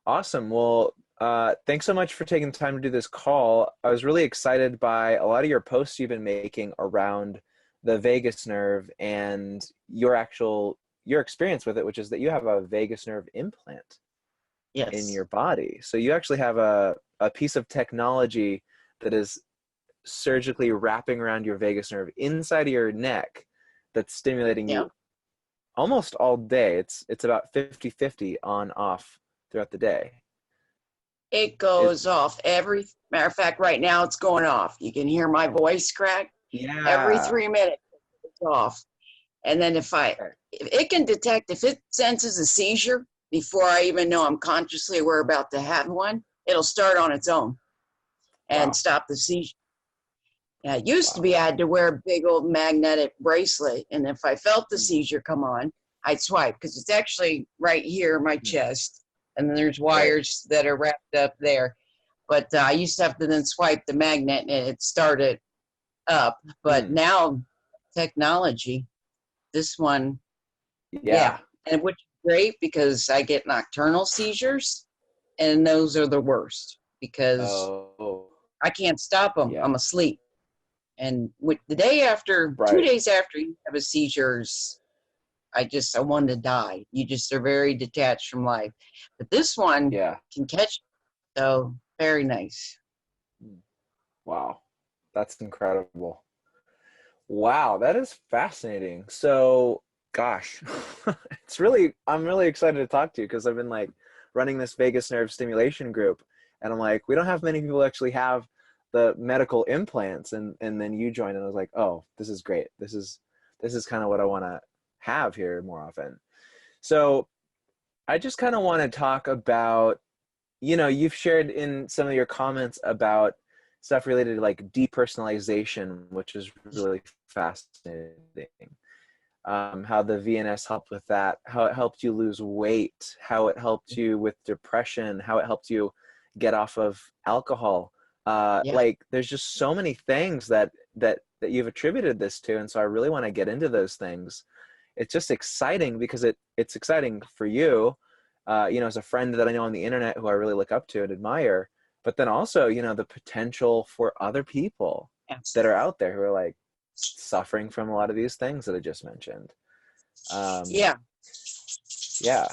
Awesome. Well, thanks so much for taking the time to do this call. I was really excited by a lot of your posts you've been making around the vagus nerve and your experience with it, which is that you have a vagus nerve implant in Yes. your body. So you actually have a piece of technology that is surgically wrapping around your vagus nerve inside of your neck that's stimulating Yeah. you almost all day. It's about 50-50 on off throughout the day. It Is goes off every matter of fact, right now it's going off. You can hear my voice crack every Yeah. 3 minutes. It's off. And then Okay. if it can detect, if it senses a seizure before I even know I'm consciously aware about to have one, it'll start on its own and Wow. stop the seizure. Yeah, it used to Wow. be I had to wear a big old magnetic bracelet, and if I felt the Mm. seizure come on, I'd swipe because it's actually right here in my Mm. chest, and then there's Right. wires that are wrapped up there. But I used to have to then swipe the magnet, and it started up. But Mm. now, technology, this one, yeah, Yeah. and which is great because I get nocturnal seizures, and those are the worst because Oh, I can't stop them. yeah. I'm asleep. And with the day after, two Right. days after you have a seizures, I wanted to die. You just are very detached from life. But this one Yeah. can catch, so very nice. Mm. Wow. That's incredible. Wow, that is fascinating. So, gosh, I'm really excited to talk to you because I've been like running this vagus nerve stimulation group, and I'm like, we don't have many people actually have the medical implants, and then you joined, and I was like, oh, this is great. This is kind of what I want to have here more often. So, I just kind of want to talk about, you've shared in some of your comments about stuff related to like depersonalization, which is really fascinating. How the VNS helped with that, how it helped you lose weight, how it helped you with depression, how it helped you get off of alcohol. Yeah. Like there's just so many things that you've attributed this to, and so I really want to get into those things. It's just exciting because it's exciting for you, as a friend that I know on the internet who I really look up to and admire, but then also, the potential for other people that are out there who are like suffering from a lot of these things that I just mentioned. Um, Yeah, yeah.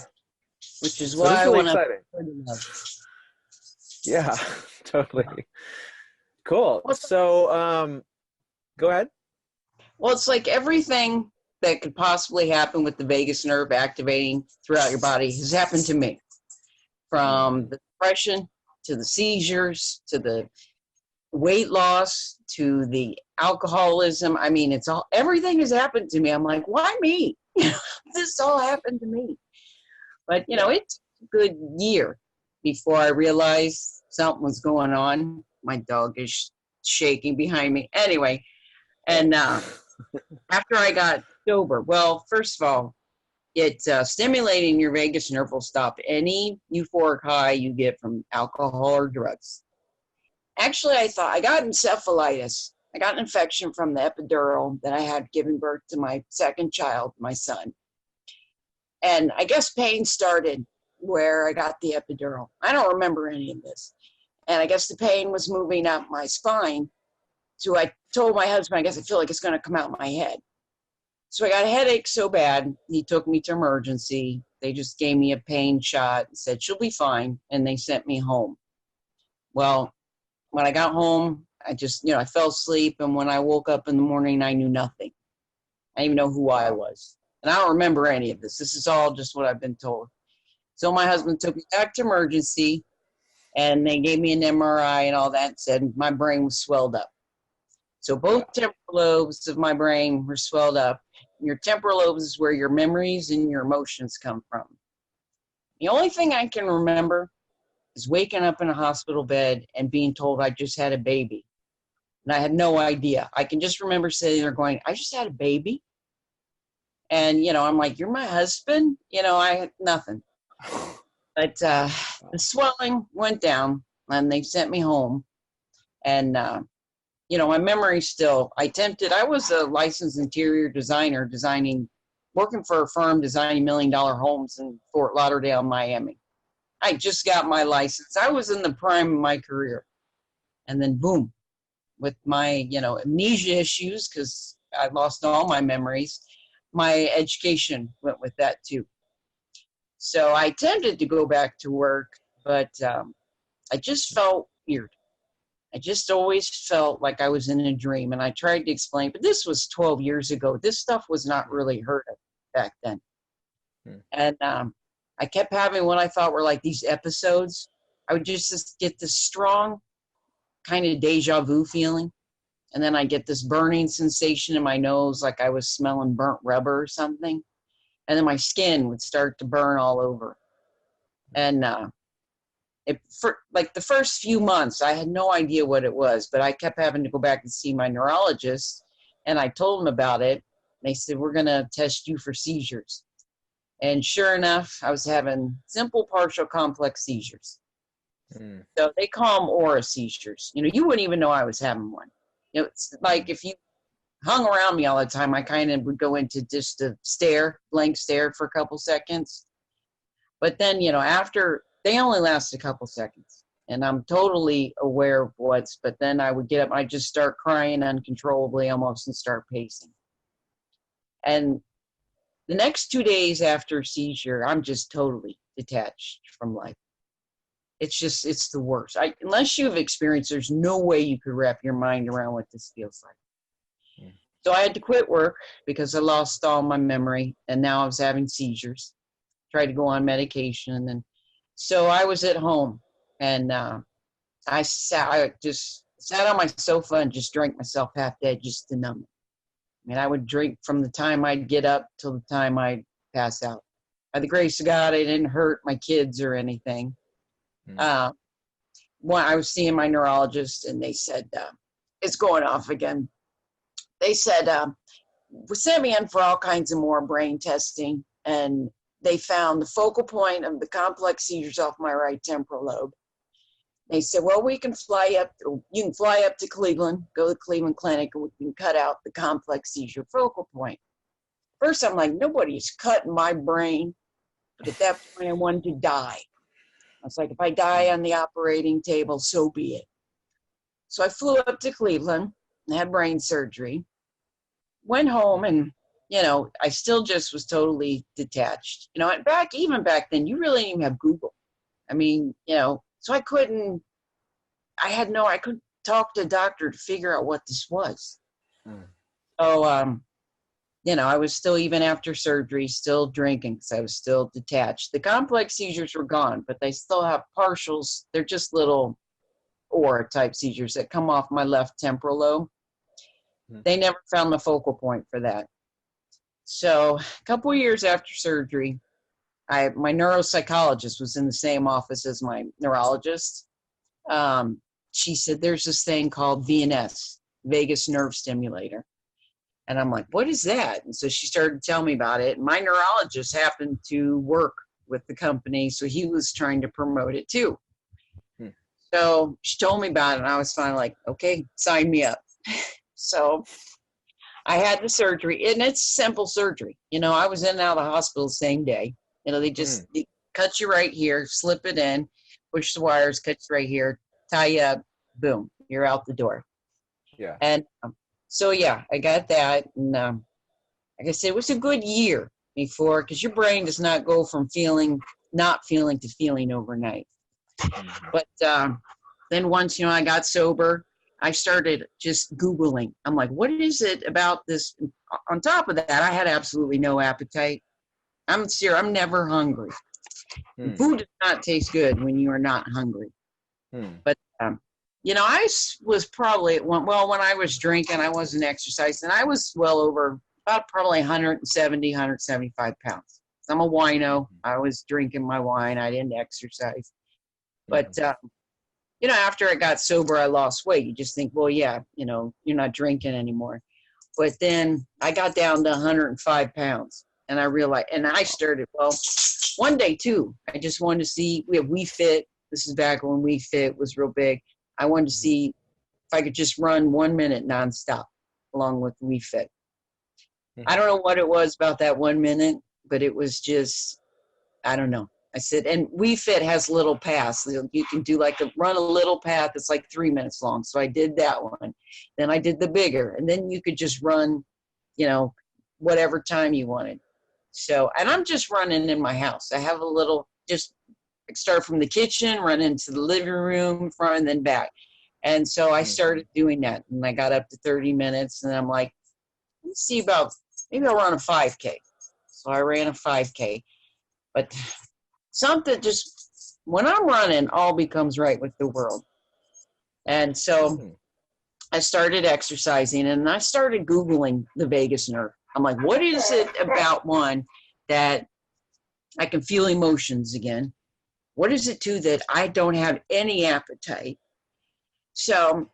which is So this why is I really want to. exciting. Yeah, totally. Cool. So, go ahead. Well, it's like everything that could possibly happen with the vagus nerve activating throughout your body has happened to me, Mm, from the depression to the seizures to the weight loss to the alcoholism. I mean, it's all, everything has happened to me. I'm like, why me? This all happened to me. But, yeah. it's a good year before I realized something was going on. My dog is shaking behind me. Anyway, Oh. and after I got sober, well, first of all, it's stimulating your vagus nerve will stop any euphoric high you get from alcohol or drugs. Actually, I thought I got encephalitis. I got an infection from the epidural that I had giving birth to my second child, my son. And I guess pain started where I got the epidural. I don't remember any of this. And I guess the pain was moving up my spine. So I told my husband, I guess I feel like it's going to come out my head. So I got a headache so bad, he took me to emergency. They just gave me a pain shot and said, she'll be fine. And they sent me home. Well, when I got home, I just, I fell asleep. And when I woke up in the morning, I knew nothing. I didn't even know who I Wow. was. And I don't remember any of this. This is all just what I've been told. So my husband took me back to emergency, and they gave me an MRI and all that, said my brain was swelled up. So Yeah. both temporal lobes of my brain were swelled up. Your temporal lobes is where your memories and your emotions come from. The only thing I can remember is waking up in a hospital bed and being told I just had a baby. And I had no idea. I can just remember sitting there going, I just had a baby. And, I'm like, you're my husband? I had nothing. But the swelling went down, and they sent me home. And, my memory still, I was a licensed interior designer working for a firm designing $1 million homes in Fort Lauderdale, Miami. I just got my license. I was in the prime of my career. And then boom, with my, amnesia issues, because I lost all my memories, my education went with that too. So I tended to go back to work, but I just felt weird. I just always felt like I was in a dream. And I tried to explain, but this was 12 years ago. This stuff was not really heard of back then. And I kept having what I thought were like these episodes. I would just get this strong kind of deja vu feeling. And then I get this burning sensation in my nose, like I was smelling burnt rubber or something. And then my skin would start to burn all over. And for like the first few months, I had no idea what it was, but I kept having to go back and see my neurologist. And I told them about it. They said, we're going to test you for seizures. And sure enough, I was having simple partial complex seizures. So they call them aura seizures. You wouldn't even know I was having one. It's like if you hung around me all the time, I kind of would go into just a blank stare for a couple seconds. But then, after, they only last a couple seconds. And I'm totally aware of but then I would get up and I'd just start crying uncontrollably almost and start pacing. And the next 2 days after seizure, I'm just totally detached from life. It's the worst. Unless you've experienced, there's no way you could wrap your mind around what this feels like. So I had to quit work because I lost all my memory, and now I was having seizures. Tried to go on medication, and so I was at home, and I just sat on my sofa and just drank myself half dead just to numb it. I mean, I would drink from the time I'd get up till the time I'd pass out. By the grace of God, I didn't hurt my kids or anything. I was seeing my neurologist, and they said, it's going off again. They said, sent me in for all kinds of more brain testing, and they found the focal point of the complex seizures off my right temporal lobe. They said, well, you can fly up to Cleveland, go to the Cleveland Clinic, and we can cut out the complex seizure focal point. First, I'm like, nobody's cutting my brain. But at that point, I wanted to die. I was like, if I die on the operating table, so be it. So I flew up to Cleveland and had brain surgery. Went home, and, I still just was totally detached. And even back then, you really didn't even have Google. I mean, so I couldn't talk to a doctor to figure out what this was. So, I was still, even after surgery, still drinking because I was still detached. The complex seizures were gone, but they still have partials. They're just little aura type seizures that come off my left temporal lobe. They never found the focal point for that. So a couple of years after surgery, my neuropsychologist was in the same office as my neurologist. She said, there's this thing called VNS, Vagus Nerve Stimulator. And I'm like, what is that? And so she started telling me about it. My neurologist happened to work with the company, so he was trying to promote it too. So she told me about it, and I was finally like, okay, sign me up. So I had the surgery, and it's simple surgery. I was in and out of the hospital the same day. They just they cut you right here, slip it in, push the wires, cut you right here, tie you up, boom, you're out the door. Yeah. And so, I got that. And like I said, it was a good year before, because your brain does not go from not feeling to feeling overnight. But then once, I got sober, I started just Googling. I'm like, what is it about this? On top of that, I had absolutely no appetite. I'm serious. I'm never hungry. Food does not taste good when you are not hungry. But, I was probably when I was drinking, I wasn't exercising. I was well over about probably 170, 175 pounds. I'm a wino. I was drinking my wine. I didn't exercise. But, after I got sober, I lost weight. You just think, well, you're not drinking anymore. But then I got down to 105 pounds. And I realized, and I started, one day too, I just wanted to see, we have We Fit. This is back when We Fit was real big. I wanted to see if I could just run 1 minute nonstop along with We Fit. I don't know what it was about that 1 minute, but it was just, I don't know. I said, and We Fit has little paths. You can do like run a little path. It's like 3 minutes long. So I did that one. Then I did the bigger, and then you could just run, whatever time you wanted. So, and I'm just running in my house. I have a little, just start from the kitchen, run into the living room, front, and then back. And so I started doing that, and I got up to 30 minutes, and I'm like, let's see maybe I'll run a 5K. So I ran a 5K. But something just, when I'm running, all becomes right with the world. And so I started exercising, and I started Googling the vagus nerve. I'm like, what is it about one that I can feel emotions again? What is it too that I don't have any appetite? So,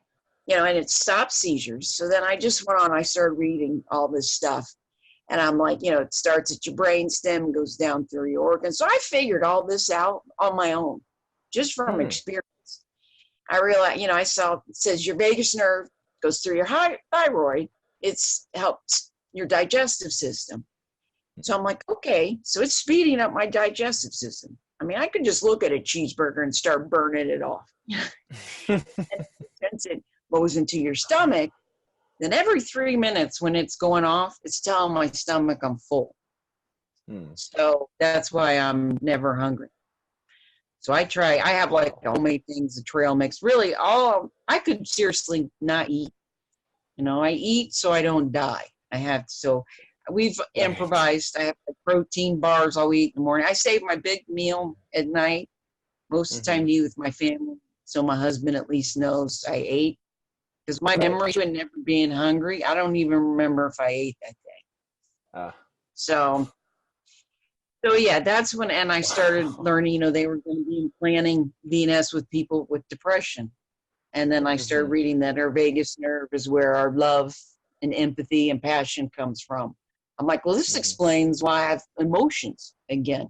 and it stopped seizures. So then I just went on, I started reading all this stuff. And I'm like, it starts at your brain stem, goes down through your organs. So I figured all this out on my own, just from experience. I realized, I saw, it says your vagus nerve goes through your thyroid. It helps your digestive system. So I'm like, okay, so it's speeding up my digestive system. I mean, I could just look at a cheeseburger and start burning it off. And since it goes into your stomach, then every 3 minutes when it's going off, it's telling my stomach I'm full. So that's why I'm never hungry. So I have like homemade things, the trail mix, really I could seriously not eat. I eat so I don't die. So we've improvised. I have like protein bars I'll eat in the morning. I save my big meal at night, most of the time to eat with my family. So my husband at least knows I ate. Because my memory of never being hungry, I don't even remember if I ate that day. So yeah, that's when, and I started learning, they were going to be implanting VNS with people with depression. And then I started reading that our vagus nerve is where our love and empathy and passion comes from. I'm like, well, this explains why I have emotions again.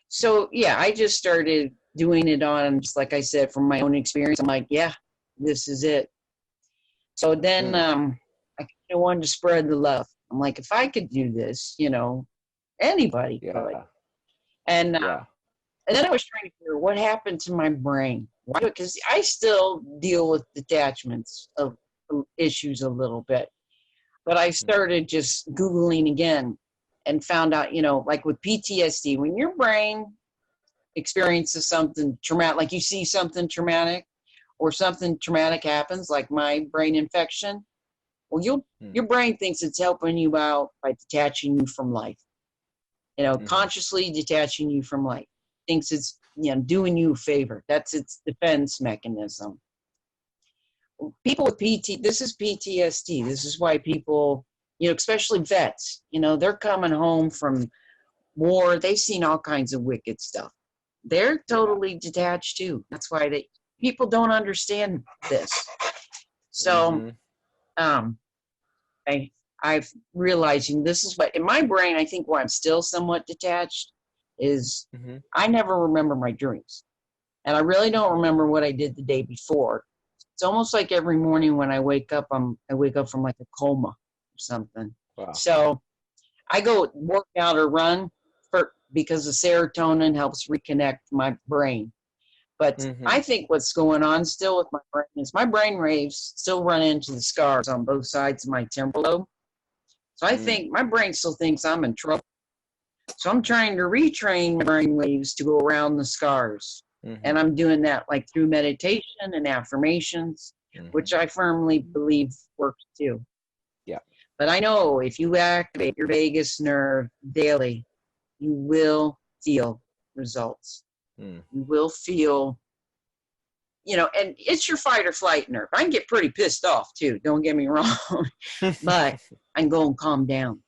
So yeah, I just started doing it on, just like I said, from my own experience. I'm like, yeah, this is it. So then I wanted to spread the love. I'm like, if I could do this, anybody could. And then I was trying to figure what happened to my brain. Why? Because I still deal with detachments of issues a little bit. But I started just Googling again and found out, like with PTSD, when your brain experiences something traumatic, like you see something traumatic, or something traumatic happens, like my brain infection, well, your brain thinks it's helping you out by detaching you from life. Consciously detaching you from life. Thinks it's, doing you a favor. That's its defense mechanism. People with this is PTSD. This is why people, especially vets, they're coming home from war. They've seen all kinds of wicked stuff. They're totally detached too. That's why people don't understand this. So I've realizing this is what in my brain, I think why I'm still somewhat detached is I never remember my dreams. And I really don't remember what I did the day before. It's almost like every morning when I wake up, I wake up from like a coma or something. Wow. So I go work out or run because the serotonin helps reconnect my brain. But I think what's going on still with my brain is my brain waves still run into the scars on both sides of my temporal lobe. So I think my brain still thinks I'm in trouble. So I'm trying to retrain my brain waves to go around the scars. And I'm doing that like through meditation and affirmations, which I firmly believe works too. Yeah. But I know if you activate your vagus nerve daily, you will feel results. You will feel, and it's your fight or flight nerve. I can get pretty pissed off too, don't get me wrong, but I can go and calm down.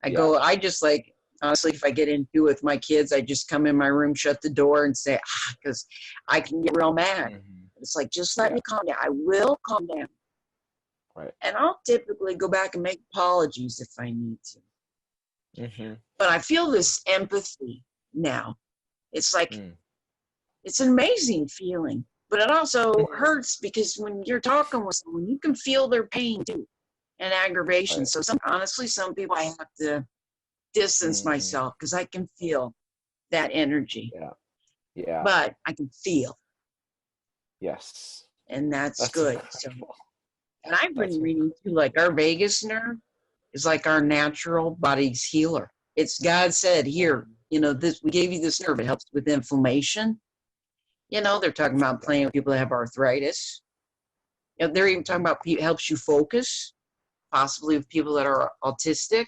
I just like, honestly, if I get into it with my kids, I just come in my room, shut the door and say, because I can get real mad. It's like, just let me calm down. I will calm down. Right. And I'll typically go back and make apologies if I need to. But I feel this empathy now. It's like, it's an amazing feeling, but it also hurts because when you're talking with someone, you can feel their pain too and aggravation. Right. So honestly, some people I have to distance myself because I can feel that energy, Yeah. Yeah. but I can feel, Yes. and that's That's good. So, incredible. and I've That's been reading too, like our vagus nerve is like our natural body's healer. It's God said, here, this, we gave you this nerve. It helps with inflammation. They're talking about playing with people that have arthritis. They're even talking about helps you focus, possibly with people that are autistic.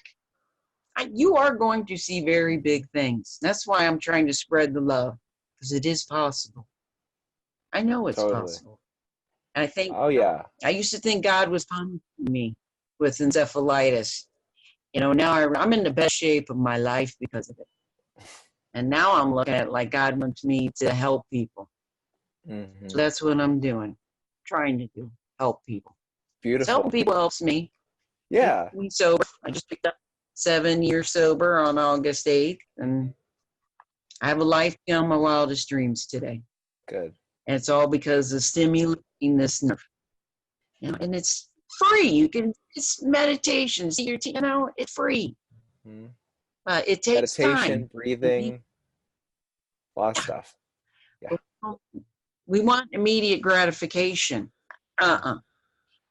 You are going to see very big things. That's why I'm trying to spread the love, because it is possible. I know it's totally. possible. And I think, Oh yeah. I used to think God was punishing me with encephalitis. Now I'm in the best shape of my life because of it. And now I'm looking at it like God wants me to help people. So that's what I'm doing, trying to do, help people. So Beautiful. helping people helps me. Yeah. Me sober. I just picked up 7 years sober on August 8th, and I have a life beyond my wildest dreams today. Good. And it's all because of stimulating this nerve. And it's free. It's meditation. It's free. Mm-hmm. It takes Meditation, time. breathing, a lot of stuff. Yeah. We want immediate gratification.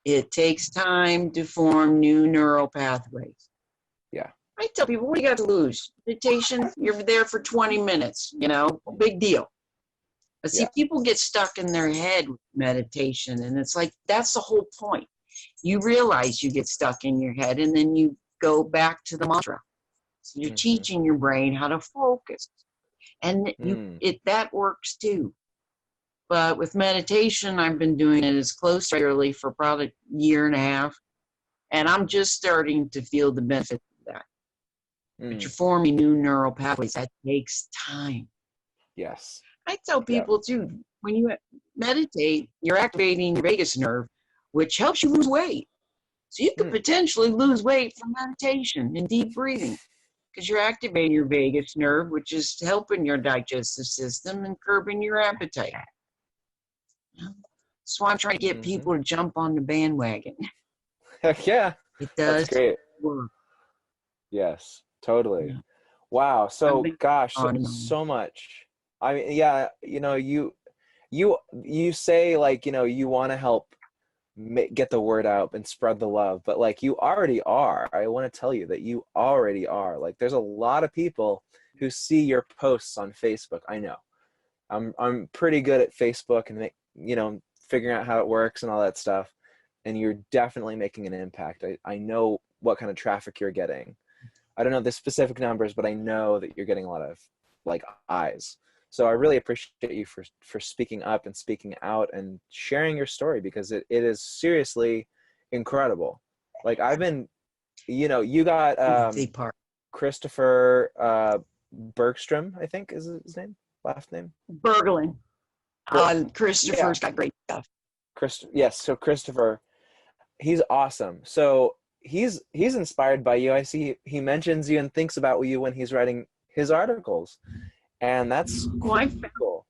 It takes time to form new neural pathways. Yeah. I tell people, what do you got to lose? Meditation, you're there for 20 minutes, big deal. But see, people get stuck in their head with meditation, and it's like, that's the whole point. You realize you get stuck in your head, and then you go back to the mantra. So you're teaching your brain how to focus. And that works too. But with meditation, I've been doing it as close regularly for probably a year and a half. And I'm just starting to feel the benefits of that. But you're forming new neural pathways. That takes time. Yes. I tell people too, when you meditate, you're activating your vagus nerve, which helps you lose weight. So you could potentially lose weight from meditation and deep breathing, because you're activating your vagus nerve, which is helping your digestive system and curbing your appetite. That's why I'm trying to get people to jump on the bandwagon. Heck yeah. It does. That's great. Work. Yes, totally. Yeah. Wow. So gosh, so much. I mean, yeah, you say, like, you want to help get the word out and spread the love, but like, you already are. I want to tell you that you already are. Like, there's a lot of people who see your posts on Facebook. I know. I'm pretty good at Facebook and figuring out how it works and all that stuff. And you're definitely making an impact. I know what kind of traffic you're getting. I don't know the specific numbers, but I know that you're getting a lot of like eyes. So I really appreciate you for speaking up and speaking out and sharing your story, because it is seriously incredible. Like, I've been, you got Christopher Bergstrom, I think is his name, last name. Berglund. Christopher's got great stuff. Yes, so Christopher, he's awesome. So he's inspired by you. I see he mentions you and thinks about you when he's writing his articles, and that's cool.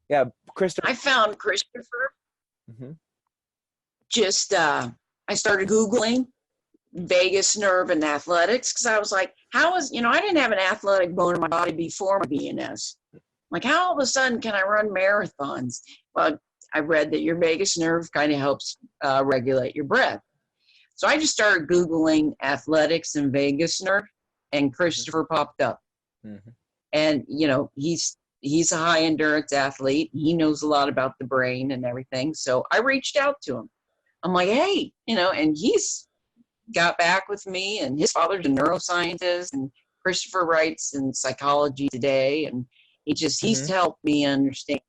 Yeah, Christopher. I found Christopher. Just I started Googling vagus nerve and athletics, because I was like, I didn't have an athletic bone in my body before my VNS. Like, how all of a sudden can I run marathons? Well, I read that your vagus nerve kind of helps regulate your breath. So I just started Googling athletics and vagus nerve, and Christopher popped up. And, he's a high endurance athlete. He knows a lot about the brain and everything. So I reached out to him. I'm like, hey, and he's got back with me, and his father's a neuroscientist, and Christopher writes in Psychology Today, and he's helped me understand.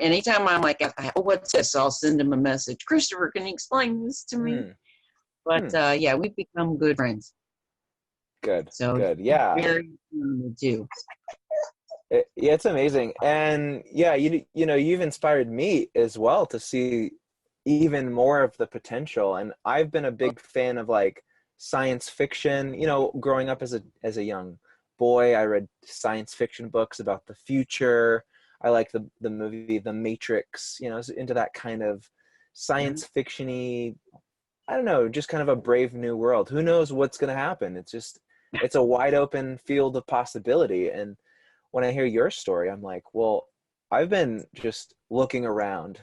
Anytime I'm like, oh, what's this? I'll send him a message. Christopher, can you explain this to me? But we've become good friends. Good. So good. Yeah. Very too. It's amazing, and you've inspired me as well to see even more of the potential. And I've been a big fan of like science fiction. Growing up as a young boy, I read science fiction books about the future. I like the movie The Matrix, into that kind of science fiction-y, I don't know, just kind of a brave new world. Who knows what's going to happen? It's a wide open field of possibility. And when I hear your story, I'm like, well, I've been just looking around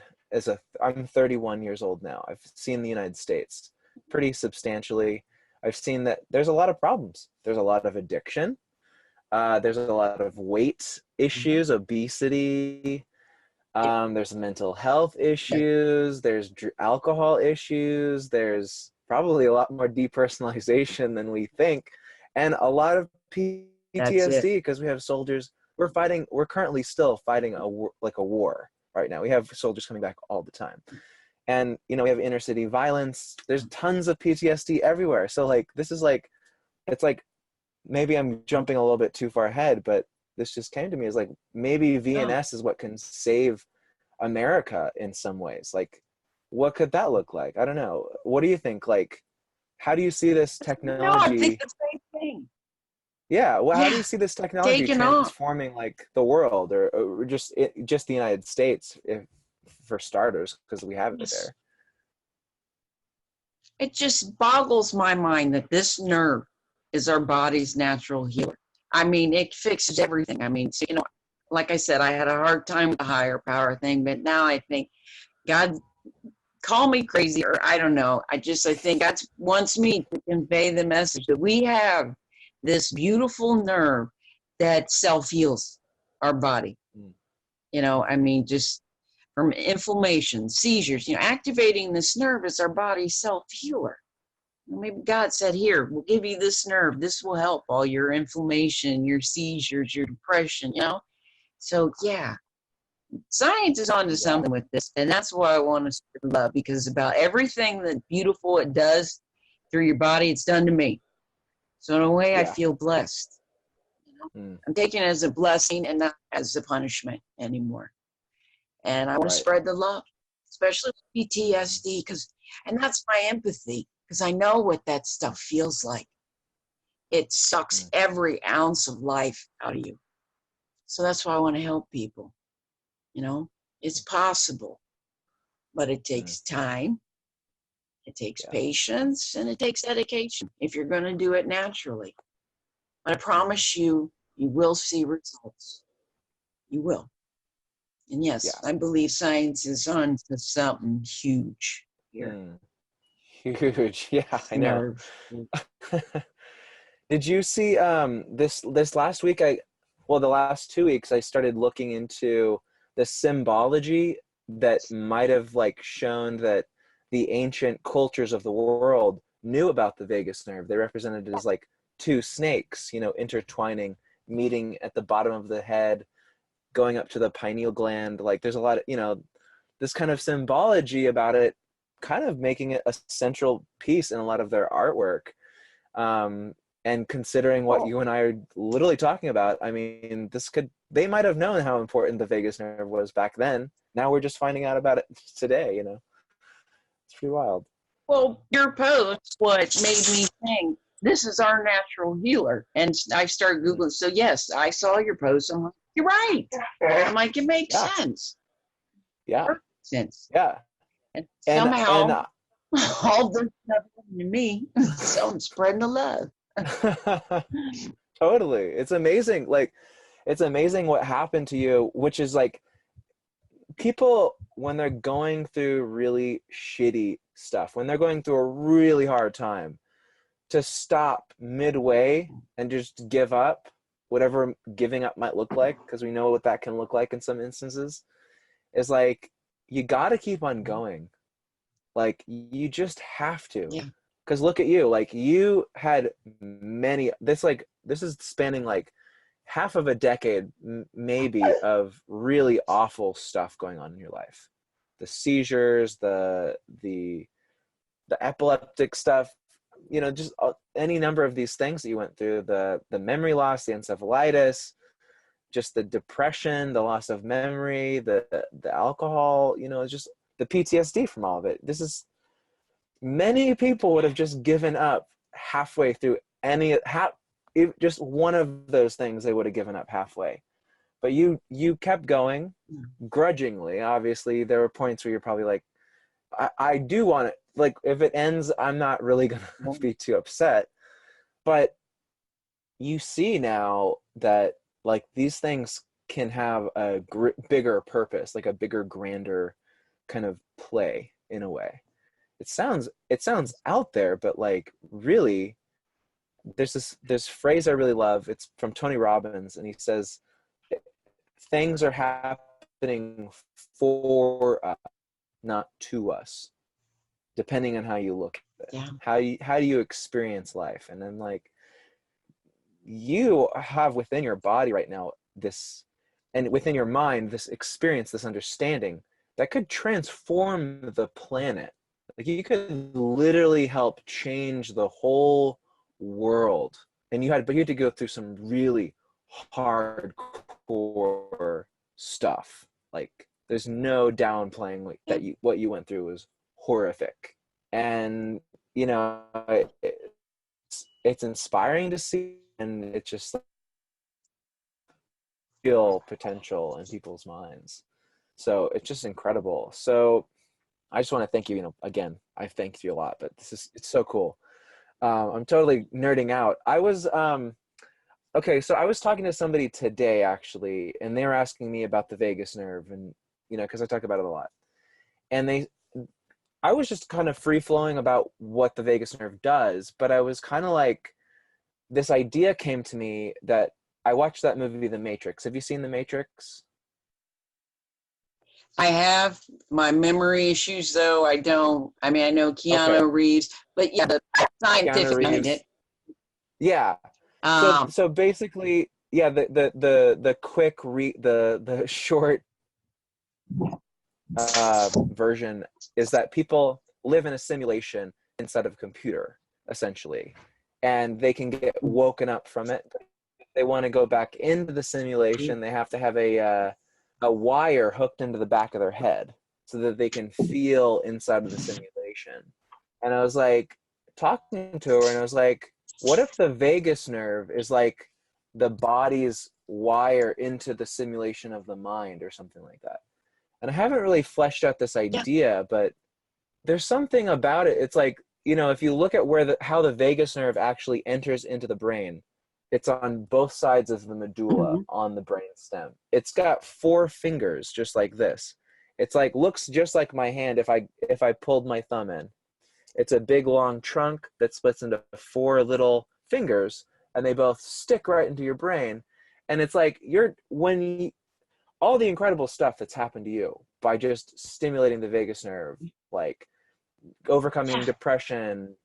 I'm 31 years old now. I've seen the United States pretty substantially. I've seen that there's a lot of problems. There's a lot of addiction. There's a lot of weight issues, obesity. There's mental health issues. There's alcohol issues. There's probably a lot more depersonalization than we think, and a lot of That's it. PTSD because we have soldiers. We're currently still fighting a war right now. We have soldiers coming back all the time, and we have inner city violence. There's tons of PTSD everywhere. So like this is like, it's like, maybe I'm jumping a little bit too far ahead, but this just came to me as like, maybe No, VNS is what can save America in some ways. Like, what could that look like? I don't know. What do you think? Like, how do you see this no, I think technology? the same thing. Yeah. Well, how do Yeah, you see this technology taking off. transforming like the world, or just the United States, if, for starters, because we have it Just, there. it just boggles my mind that this nerve is our body's natural healer. I mean, it fixes everything. I mean, so, like I said, I had a hard time with the higher power thing, but now I think God, call me crazy, or I don't know. I think God wants me to convey the message that we have this beautiful nerve that self heals our body. Mm. I mean, just from inflammation, seizures, activating this nerve is our body's self healer. Maybe God said, here, we'll give you this nerve. This will help all your inflammation, your seizures, your depression. So, yeah, science is onto Yeah. something with this. And that's why I want to spread love, because about everything that beautiful it does through your body, it's done to me. So, in a way, I Yeah. feel blessed. Mm. I'm taking it as a blessing and not as a punishment anymore. And I want to Right. spread the love, especially with PTSD, and that's my empathy, because I know what that stuff feels like. It sucks Mm. every ounce of life out of you. So that's why I want to help people. It's possible, but it Mm. takes time, it takes Yeah. patience, and it takes dedication if you're going to do it naturally. But I Mm. promise you, you will see results. You will. And yes, Yeah. I believe science is on to something huge here. Mm. Huge. Yeah, I know. Nerve. Did you see this last week? The last 2 weeks I started looking into the symbology that might have like shown that the ancient cultures of the world knew about the vagus nerve. They represented it as like two snakes, intertwining, meeting at the bottom of the head, going up to the pineal gland. Like there's a lot of, this kind of symbology about it, kind of making it a central piece in a lot of their artwork. And considering what Oh, you and I are literally talking about, I mean, they might have known how important the vagus nerve was back then. Now we're just finding out about it today, It's pretty wild. well, your post, what made me think this is our natural healer. And I started Mm. Googling. So, yes, I saw your post. I'm like, you're right. I'm like, it makes Yeah, sense. yeah, Perfect sense. yeah. And And somehow, all this stuff happened to me. So I'm spreading the love. totally. It's amazing. Like, it's amazing what happened to you, which is like, people, when they're going through really shitty stuff, when they're going through a really hard time, to stop midway and just give up, whatever giving up might look like, because we know what that can look like in some instances, is like, you got to keep on going. Like, you just have to. Yeah. Because look at you, like, you had this is spanning like half of a decade, maybe, of really awful stuff going on in your life. The seizures, the epileptic stuff, just any number of these things that you went through, the memory loss, the encephalitis, just the depression, the loss of memory, the alcohol, just the PTSD from all of it. Many people would have just given up halfway through just one of those things. They would have given up halfway, but you kept going grudgingly. Obviously there were points where you're probably like, I do want it. Like, if it ends, I'm not really going to be too upset. But you see now that Like these things can have a bigger purpose, like a bigger, grander kind of play in a way. It sounds out there, but like really, there's this phrase I really love. It's from Tony Robbins, and he says things are happening for us, not to us, depending on how you look at it. Yeah. How do you experience life? And then like you have within your body right now this, and within your mind, this experience, this understanding that could transform the planet. Like you could literally help change the whole world. And but you had to go through some really hardcore stuff. Like there's no downplaying like that. What you went through was horrific. And you know, it's inspiring to see, and it's just feel potential in people's minds. So it's just incredible. So I just want to thank you. You know, again, I've thanked you a lot, but it's so cool. I'm totally nerding out. Okay, so I was talking to somebody today actually, and they were asking me about the vagus nerve, and you know, because I talk about it a lot. And I was just kind of free flowing about what the vagus nerve does, but I was kind of like, this idea came to me that I watched that movie, The Matrix. Have you seen The Matrix? I have my memory issues, though. I don't. I mean, I know Okay. Keanu Reeves, but yeah, the Keanu scientific behind Reeves. it. Yeah. So Um, so basically, yeah, the the short version is that people live in a simulation inside of a computer, essentially, and they can get woken up from it. If they want to go back into the simulation, they have to have a wire hooked into the back of their head so that they can feel inside of the simulation. And I was like talking to her, and I was like, what if the vagus nerve is like the body's wire into the simulation of the mind or something like that? And I haven't really fleshed out this yeah. idea, but there's something about it. It's like, you know, if you look at how the vagus nerve actually enters into the brain, it's on both sides of the medulla Mhm. on the brain stem. It's got 4 fingers, just like this. It's like, looks just like my hand if I pulled my thumb in. It's a big long trunk that splits into 4 little fingers, and they both stick right into your brain. And it's like all the incredible stuff that's happened to you by just stimulating the vagus nerve, like overcoming Yeah. depression,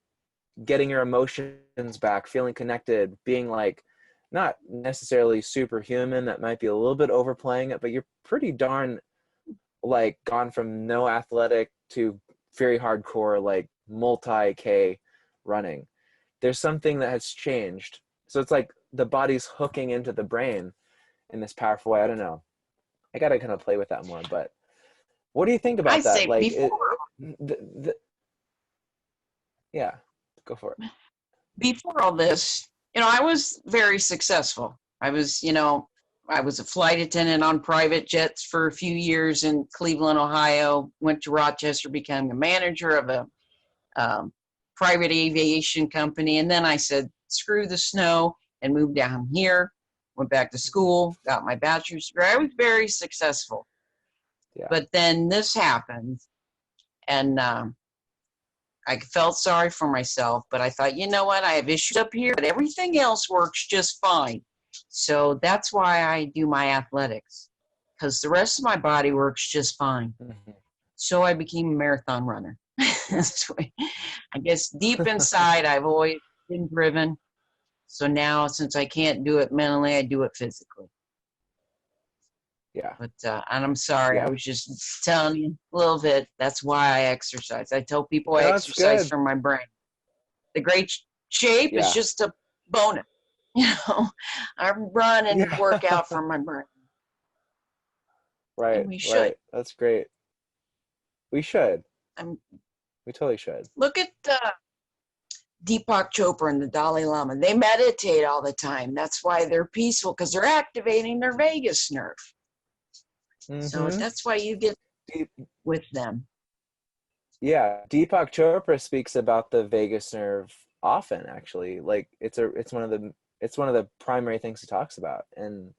getting your emotions back, feeling connected, being like not necessarily superhuman, that might be a little bit overplaying it, but you're pretty darn like gone from no athletic to very hardcore, like multi-K running. There's something that has changed. So it's like the body's hooking into the brain in this powerful way. I don't know. I gotta kind of play with that more, but what do you think I about that? say Like, before yeah, go for it. before all this, I was very successful. I was a flight attendant on private jets for a few years in Cleveland, Ohio. Went to Rochester, became a manager of a um, private aviation company, and then I said, "Screw the snow," and moved down here. Went back to school, got my bachelor's degree. I was very successful, Yeah. but then this happened, and I felt sorry for myself, but I thought, you know what? I have issues up here, but everything else works just fine. So that's why I do my athletics, because the rest of my body works just fine. Mhm. So I became a marathon runner. So I guess deep inside, I've always been driven. So now, since I can't do it mentally, I do it physically. Yeah. But and I'm sorry, I Yeah. was just telling you a little bit. That's why I exercise. I tell people I No, it's exercise good. for my brain. The great shape is Yeah. just a bonus. I run and work Yeah. out for my brain, and Right. we should. Right. That's great. We should. I'm, We totally should. look at Deepak Chopra and the Dalai Lama. They meditate all the time. That's why they're peaceful, because they're activating their vagus nerve. So Mm-hmm. that's why you get Deep, with them. yeah. Deepak Chopra speaks about the vagus nerve often, actually. Like it's one of the primary things he talks about. And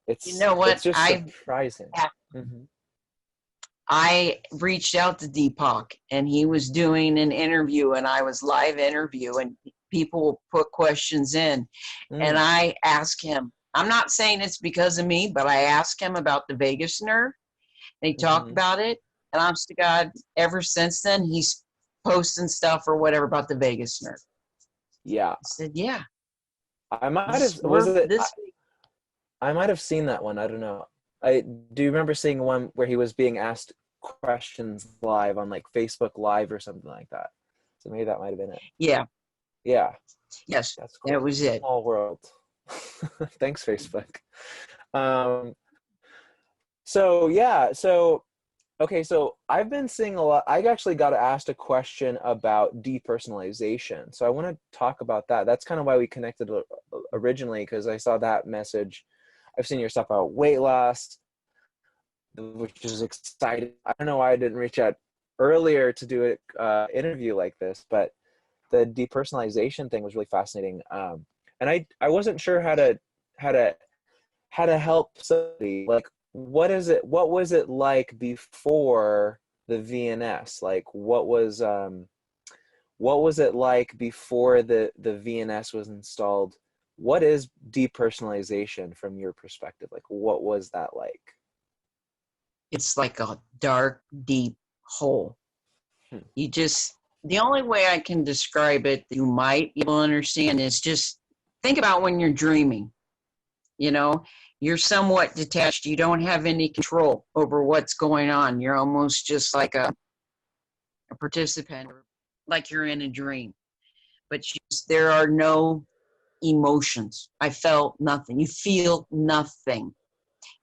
You know what? It's just surprising. Mm-hmm. I reached out to Deepak, and he was doing an interview, and I was live interview, and people put questions in, and Mm, I asked him. I'm not saying it's because of me, but I asked him about the vagus nerve. They talked mm-hmm. about it, and honest to God, ever since then, he's posting stuff or whatever about the vagus nerve. Yeah. I said, "Yeah, I might have, was it, this." I might have seen that one. I don't know. I do you remember seeing one where he was being asked questions live on like Facebook Live or something like that. So maybe that might have been it. Yeah, Yeah, yes, that's that cool. was it. Small world. Thanks, Facebook. Um, so yeah, so okay, so I've been seeing a lot. I actually got asked a question about depersonalization. So I want to talk about that. That's kind of why we connected originally, because I saw that message. I've seen your stuff about weight loss, which is exciting. I don't know why I didn't reach out earlier to do an interview like this, but the depersonalization thing was really fascinating. And I wasn't sure how to how to help somebody. Like, what was it like before the VNS? Like, what was it like before the VNS was installed? What is depersonalization from your perspective? Like, what was that like? It's like a dark, deep hole. Hmm. You just, the only way I can describe it that you might be able to understand is just think about when you're dreaming. You know, you're somewhat detached. You don't have any control over what's going on. You're almost just like a participant, like you're in a dream. But there are no emotions. I felt nothing. You feel nothing.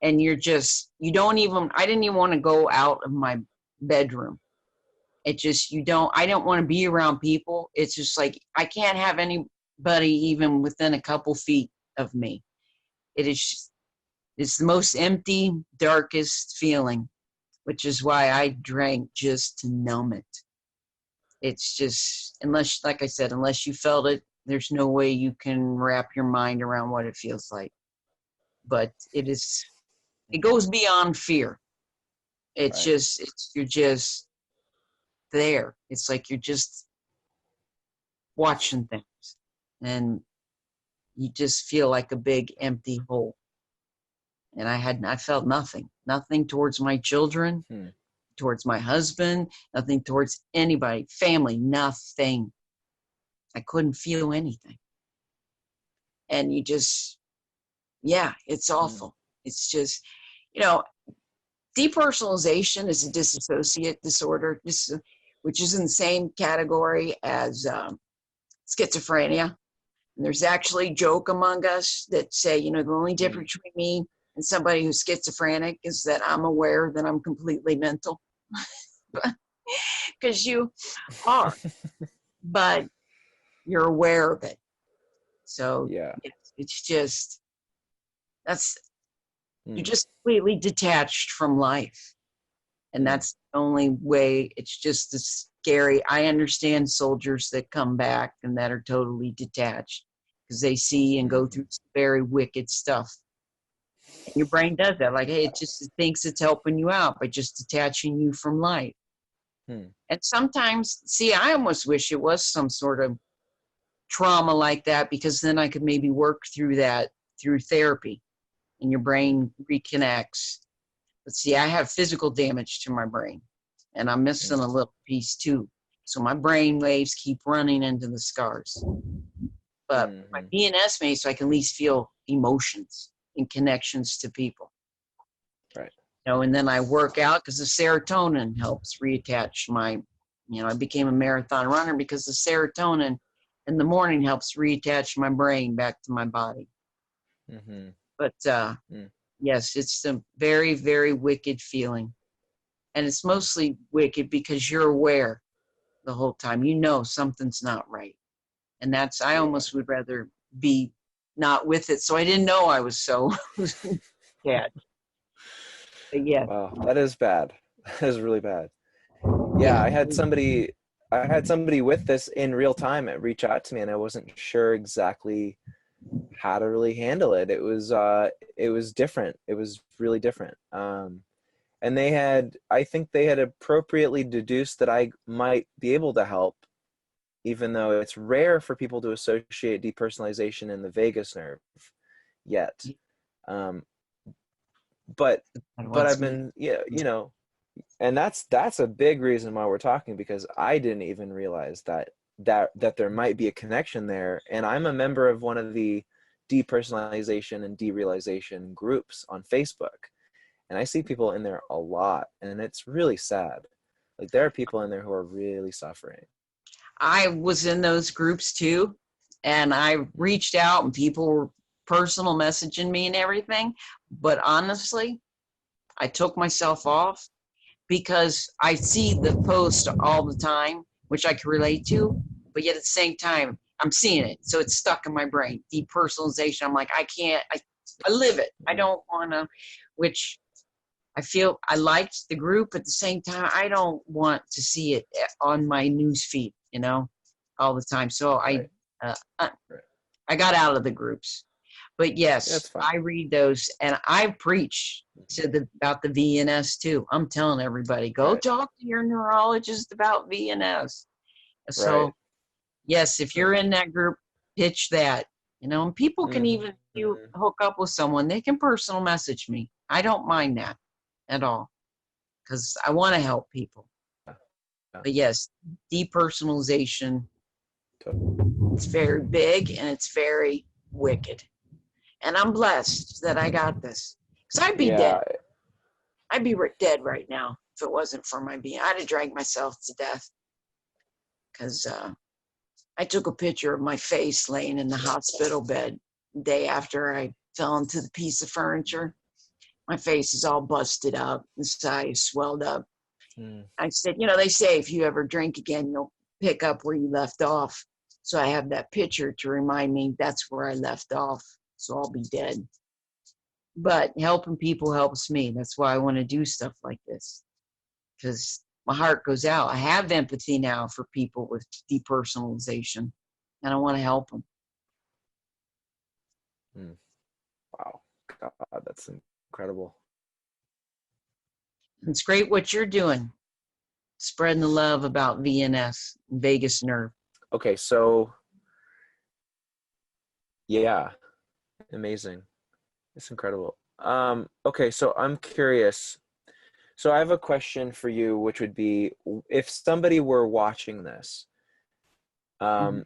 And you're just, you don't even, I didn't even want to go out of my bedroom. It just, I don't want to be around people. It's just like, I can't have anybody even within a couple feet of me. It's the most empty, darkest feeling, which is why I drank just to numb it. It's just, unless, like I said, unless you felt it, there's no way you can wrap your mind around what it feels like. But it goes beyond fear. It's Right. just, you're just there. It's like you're just watching things, and you just feel like a big empty hole. And I felt nothing towards my children, Hmm. towards my husband, nothing towards anybody, family, nothing. I couldn't feel anything. And you just, yeah, it's Hmm. awful. It's just, you know, depersonalization is a dissociate disorder, which is in the same category as schizophrenia. And there's actually a joke among us that say, the only Hmm. difference between me and somebody who's schizophrenic is that I'm aware that I'm completely mental. Because you are, but you're aware of it. So Yeah. it's just, you're Hmm. just completely detached from life. And Hmm. that's the only way. It's just as scary. I understand soldiers that come back and that are totally detached because they see and go Hmm. through some very wicked stuff. And your brain does that. Like, hey, it thinks it's helping you out by just detaching you from life. Hmm. And sometimes, see, I almost wish it was some sort of trauma like that, because then I could maybe work through that through therapy and your brain reconnects. But see, I have physical damage to my brain and I'm missing Hmm. a little piece too. So my brain waves keep running into the scars. But my Hmm. BNS made so I can at least feel emotions and connections to people. Right. And then I work out because the serotonin helps reattach I became a marathon runner because the serotonin in the morning helps reattach my brain back to my body. Hmm. But Hmm. yes, it's a very, very wicked feeling. And it's Hmm. mostly wicked because you're aware the whole time. You know something's not right. And I Yeah. almost would rather be not with it. So I didn't know I was so bad. But yeah. Wow, that is bad. That is really bad. Yeah, Yeah. I had somebody with this in real time reach out to me, and I wasn't sure exactly how to really handle it. It was different. It was really different. And I think they had appropriately deduced that I might be able to help, even though it's rare for people to associate depersonalization in the vagus nerve yet. Um, but I've been, yeah, and that's a big reason why we're talking, because I didn't even realize that there might be a connection there. And I'm a member of one of the depersonalization and derealization groups on Facebook, and I see people in there a lot, and it's really sad. Like, there are people in there who are really suffering. I was in those groups too, and I reached out, and people were personal messaging me and everything. But honestly, I took myself off because I see the post all the time, which I can relate to, but yet at the same time, I'm seeing it. So it's stuck in my brain. Depersonalization. I'm like, I can't, I live it. I don't want to, which I feel I liked the group. At the same time, I don't want to see it on my news feed, all the time. So Right. uh, Right. I got out of the groups. But That's yes, fine. I read those, and I preach about the VNS too. I'm telling everybody, go Right. talk to your neurologist about VNS. Right. So yes, if you're in that group, pitch that. And people can Mm-hmm. even, if you hook up with someone, they can personal message me. I don't mind that at all, because I want to help people. Yeah. But yes, depersonalization, it's very big and it's very wicked. And I'm blessed that I got this. Because I'd be dead. Yeah. I'd be dead right now if it wasn't for my being. I'd have dragged myself to death. Because I took a picture of my face laying in the hospital bed the day after I fell into the piece of furniture. My face is all busted up, the size swelled up. Mm. I said, they say if you ever drink again, you'll pick up where you left off. So I have that picture to remind me that's where I left off. So I'll be dead. But helping people helps me. That's why I want to do stuff like this, because my heart goes out. I have empathy now for people with depersonalization, and I want to help them. Mm. Wow. God, that's incredible. It's great what you're doing, spreading the love about VNS, vagus nerve. Okay, so yeah, amazing. It's incredible. Okay, so I'm curious. So I have a question for you, which would be, if somebody were watching this, Mm-hmm. um,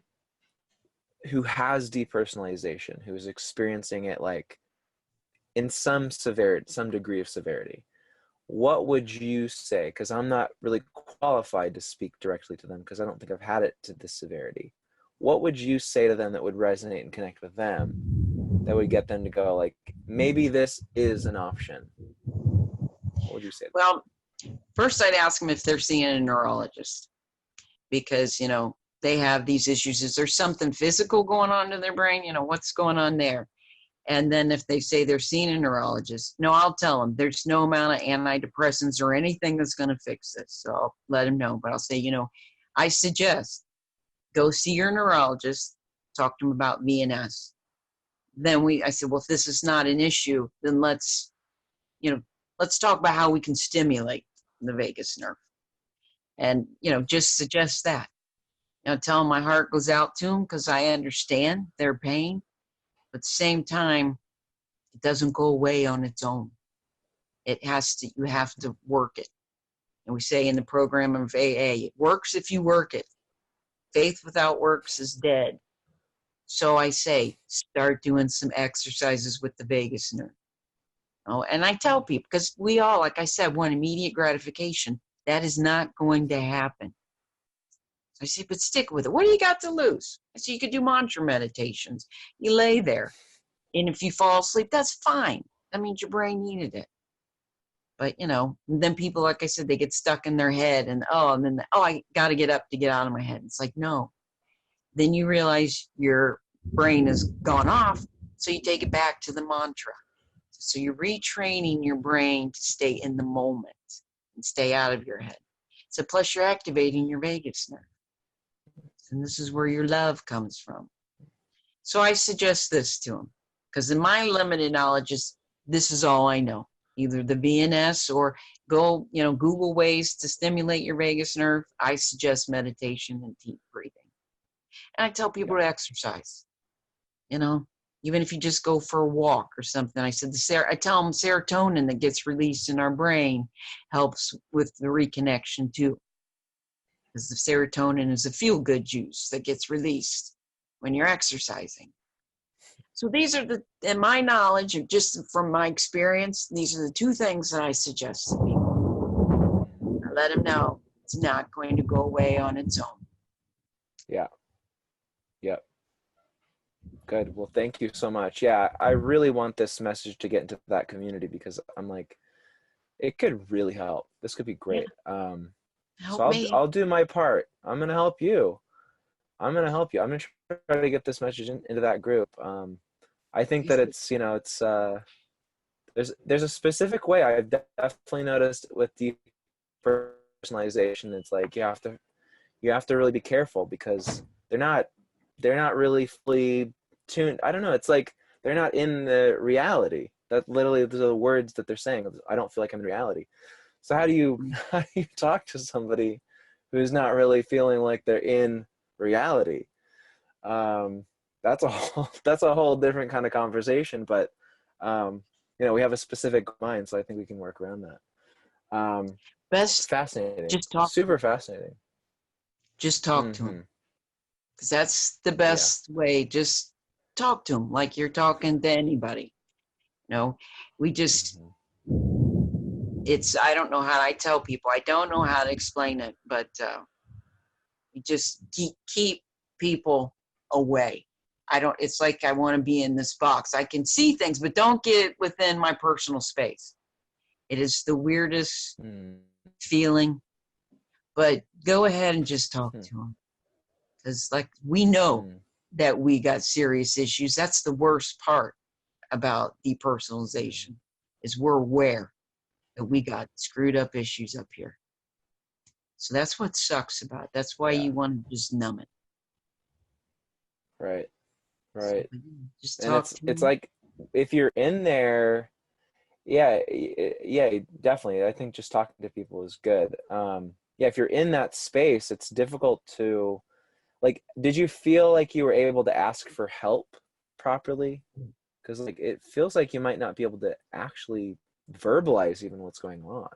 who has depersonalization, who is experiencing it like in some severity, some degree of severity, what would you say? Because I'm not really qualified to speak directly to them, because I don't think I've had it to this severity. What would you say to them that would resonate and connect with them, that would get them to go like, maybe this is an option? What would you say? Well, first I'd ask them if they're seeing a neurologist, because, they have these issues. Is there something physical going on in their brain? What's going on there? And then if they say they're seeing a neurologist, no, I'll tell them there's no amount of antidepressants or anything that's going to fix this. So I'll let them know. But I'll say, I suggest go see your neurologist, talk to them about VNS. Then I said, well, if this is not an issue, then let's talk about how we can stimulate the vagus nerve. And, just suggest that. Tell them my heart goes out to them because I understand their pain. But at the same time, it doesn't go away on its own. You have to work it. And we say in the program of AA, it works if you work it. Faith without works is dead. So I say, start doing some exercises with the vagus nerve. And I tell people, because we all, like I said, want immediate gratification. That is not going to happen. I say, but stick with it. What do you got to lose? I say, you could do mantra meditations. You lay there. And if you fall asleep, that's fine. That means your brain needed it. But, then people, like I said, they get stuck in their head and I got to get up to get out of my head. It's like, no. Then you realize your brain has gone off. So you take it back to the mantra. So you're retraining your brain to stay in the moment and stay out of your head. So plus you're activating your vagus nerve. And this is where your love comes from. So I suggest this to them, because in my limited knowledge, this is all I know. Either the VNS or go, Google ways to stimulate your vagus nerve. I suggest meditation and deep breathing. And I tell people Yeah. to exercise, even if you just go for a walk or something. I tell them serotonin that gets released in our brain helps with the reconnection too. Because the serotonin is a feel-good juice that gets released when you're exercising. So these are in my knowledge, or just from my experience, these are the two things that I suggest to people. I let them know it's not going to go away on its own. Yeah. Yep. Good. Well, thank you so much. Yeah, I really want this message to get into that community because I'm like, it could really help. This could be great. Help So me. I'll do my part. I'm gonna help you. I'm gonna help you. I'm gonna try to get this message into that group. I think that it's there's a specific way I've definitely noticed with depersonalization. It's like you have to really be careful because they're not really fully tuned. I don't know. It's like they're not in the reality. That literally those are the words that they're saying. I don't feel like I'm in reality. So how do you talk to somebody who's not really feeling like they're in reality? That's a whole different kind of conversation. But we have a specific mind, so I think we can work around that. Best, Fascinating, just talk. super fascinating. Just talk to them, because that's the best way. Just talk to them like you're talking to anybody. We just. I don't know how I tell people. I don't know how to explain it, but you just keep people away. It's like I want to be in this box. I can see things, but don't get within my personal space. It is the weirdest feeling, but go ahead and just talk to them. Because we know that we got serious issues. That's the worst part about depersonalization is we're aware that we got screwed up issues up here. So that's what sucks about it. That's why you want to just numb it. Right. So, just talk And it's like if you're in there, yeah, definitely. I think just talking to people is good. If you're in that space, it's difficult to did you feel like you were able to ask for help properly? Because it feels like you might not be able to actually verbalize even what's going on.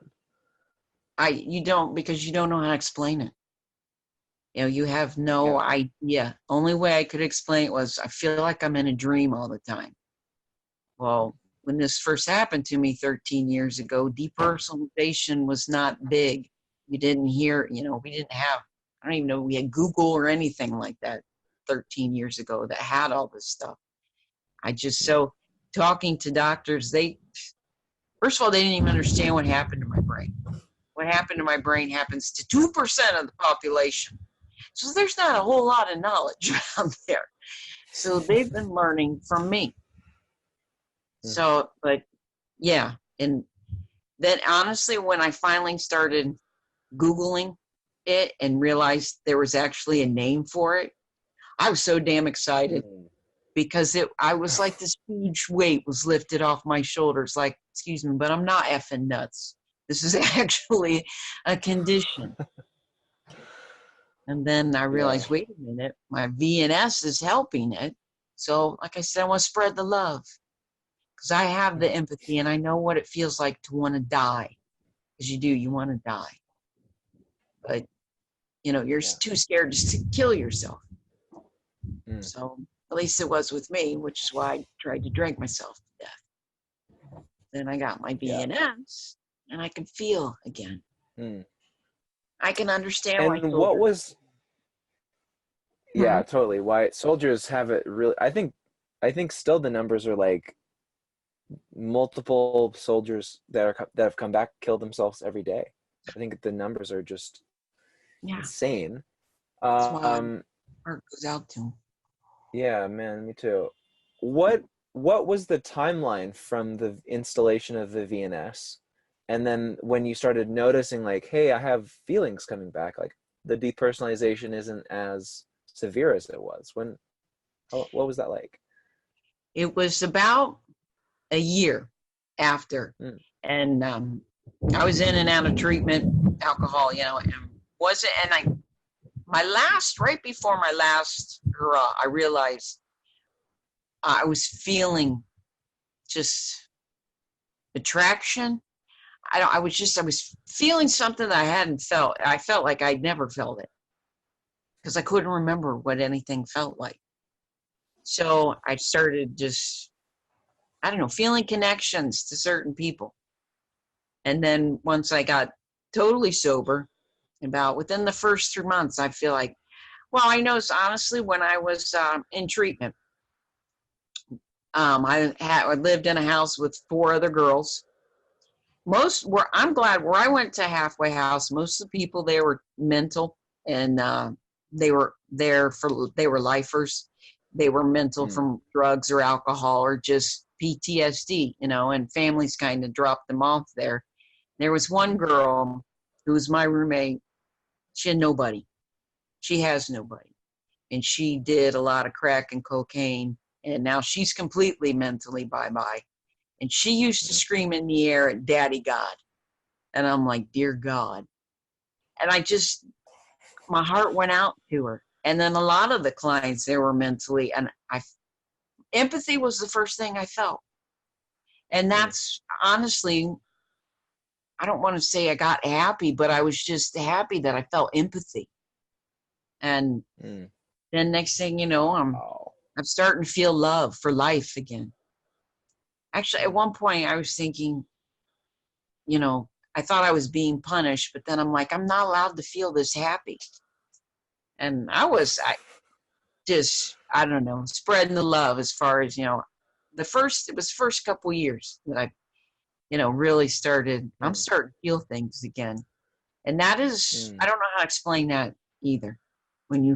You don't, because you don't know how to explain it. You have no idea. Only way I could explain it was I feel like I'm in a dream all the time. Well, when this first happened to me 13 years ago, depersonalization was not big. You didn't hear, we didn't have, I don't even know we had Google or anything like that 13 years ago that had all this stuff. So talking to doctors, first of all, they didn't even understand what happened to my brain. What happened to my brain happens to 2% of the population. So there's not a whole lot of knowledge around there. So they've been learning from me. So, but yeah. And then honestly, when I finally started Googling it and realized there was actually a name for it, I was so damn excited because I was like this huge weight was lifted off my shoulders. Like, excuse me, but I'm not effing nuts. This is actually a condition. And then I realized, wait a minute, my VNS is helping it. So like I said, I want to spread the love because I have the empathy and I know what it feels like to want to die. Because you want to die. But, you're too scared just to kill yourself. So at least it was with me, which is why I tried to drink myself to death. Then I got my VNS and I can feel again. I can understand why. And what was totally why soldiers have it really. I think still the numbers are like multiple soldiers that have come back killed themselves every day. I think the numbers are just insane. That's why heart goes out to them. Yeah, man, me too. What was the timeline from the installation of the VNS, and then when you started noticing hey, I have feelings coming back, the depersonalization isn't as severe as it was? What was that like? It was about a year after. Mm. And I was in and out of treatment, alcohol, and wasn't, and right before my last hurrah, I realized I was feeling just attraction. I was feeling something that I hadn't felt. I felt like I'd never felt it because I couldn't remember what anything felt like. So I started just, I don't know, feeling connections to certain people. And then once I got totally sober, about within the first 3 months, I feel like, well, I noticed honestly when I was in treatment, I lived in a house with 4 other girls. I'm glad where I went to halfway house, most of the people there were mental, and they were lifers. They were mental from drugs or alcohol or just PTSD, and families kind of dropped them off there. There was one girl who was my roommate. She had nobody. She has nobody. And she did a lot of crack and cocaine, and now she's completely mentally bye-bye. And she used to scream in the air at Daddy God. And I'm like, dear God. And my heart went out to her. And then a lot of the clients, they were mentally, and empathy was the first thing I felt. And that's honestly, I don't want to say I got happy, but I was just happy that I felt empathy. And then next thing you know, I'm starting to feel love for life again. Actually, at one point I was thinking, I thought I was being punished, but then I'm like, I'm not allowed to feel this happy. And I don't know, spreading the love as far as, it was the first couple years that I, really started, I'm starting to feel things again. And that is, I don't know how to explain that either. When you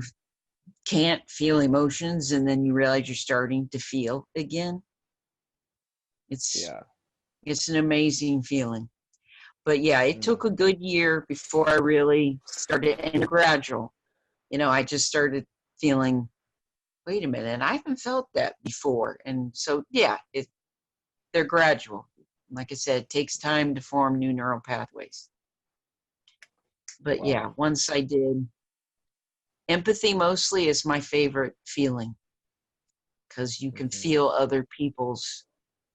can't feel emotions and then you realize you're starting to feel again. It's an amazing feeling. But yeah, it took a good year before I really started, in a gradual. I just started feeling, wait a minute, I haven't felt that before. And so, yeah, they're gradual. Like I said, it takes time to form new neural pathways. But yeah, once I did, empathy mostly is my favorite feeling because you can feel other people's,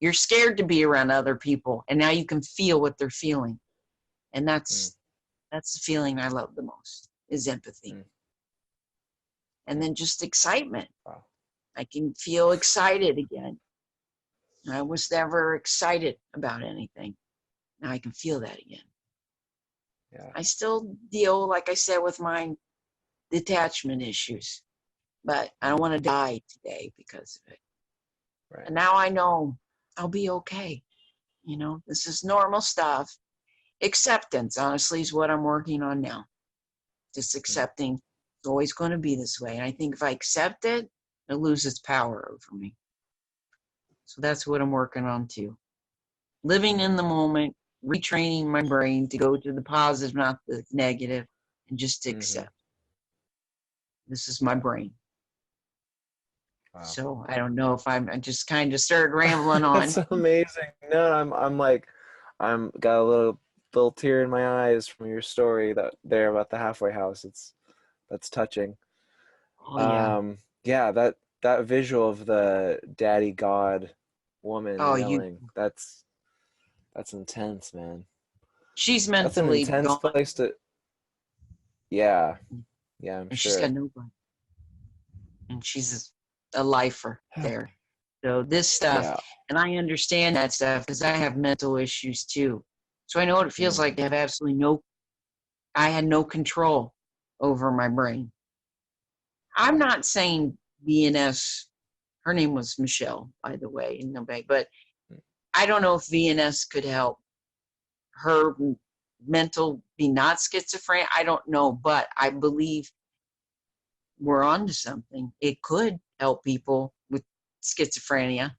you're scared to be around other people, and now you can feel what they're feeling. And that's the feeling I love the most, is empathy. And then just excitement. Wow. I can feel excited again. I was never excited about anything. Now I can feel that again. Yeah. I still deal, like I said, with my detachment issues, but I don't want to die today because of it. Right. And now I know I'll be okay. This is normal stuff. Acceptance, honestly, is what I'm working on now. Just accepting it's always going to be this way. And I think if I accept it, it loses its power over me. So that's what I'm working on too. Living in the moment, retraining my brain to go to the positive, not the negative, and just to accept. This is my brain. Wow. So I don't know if I just kind of started rambling on. That's amazing. No, I'm got a little tear in my eyes from your story there about the halfway house. That's touching. Oh, yeah. That visual of the daddy God woman yelling, that's intense, man. She's That's an mentally intense gone. place to. Yeah, I'm and sure. She's got nobody. And she's a lifer there. So this stuff, and I understand that stuff because I have mental issues too. So I know what it feels like to have absolutely I had no control over my brain. I'm not saying VNS, her name was Michelle, by the way, but I don't know if VNS could help her mental be not schizophrenic. I don't know, but I believe we're onto something. It could help people with schizophrenia.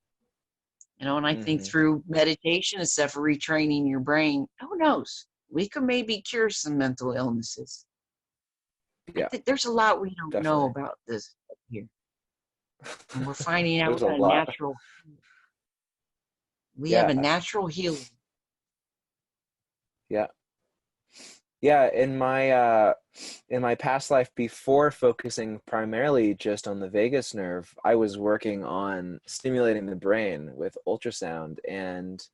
And I think through meditation and stuff, retraining your brain, who knows? We could maybe cure some mental illnesses. Yeah. I think there's a lot we don't definitely know about this here. And we're finding out There's a we got a lot. natural, we have a Yeah. natural healing. Yeah. Yeah, in my past life before focusing primarily just on the vagus nerve, I was working on stimulating the brain with ultrasound, and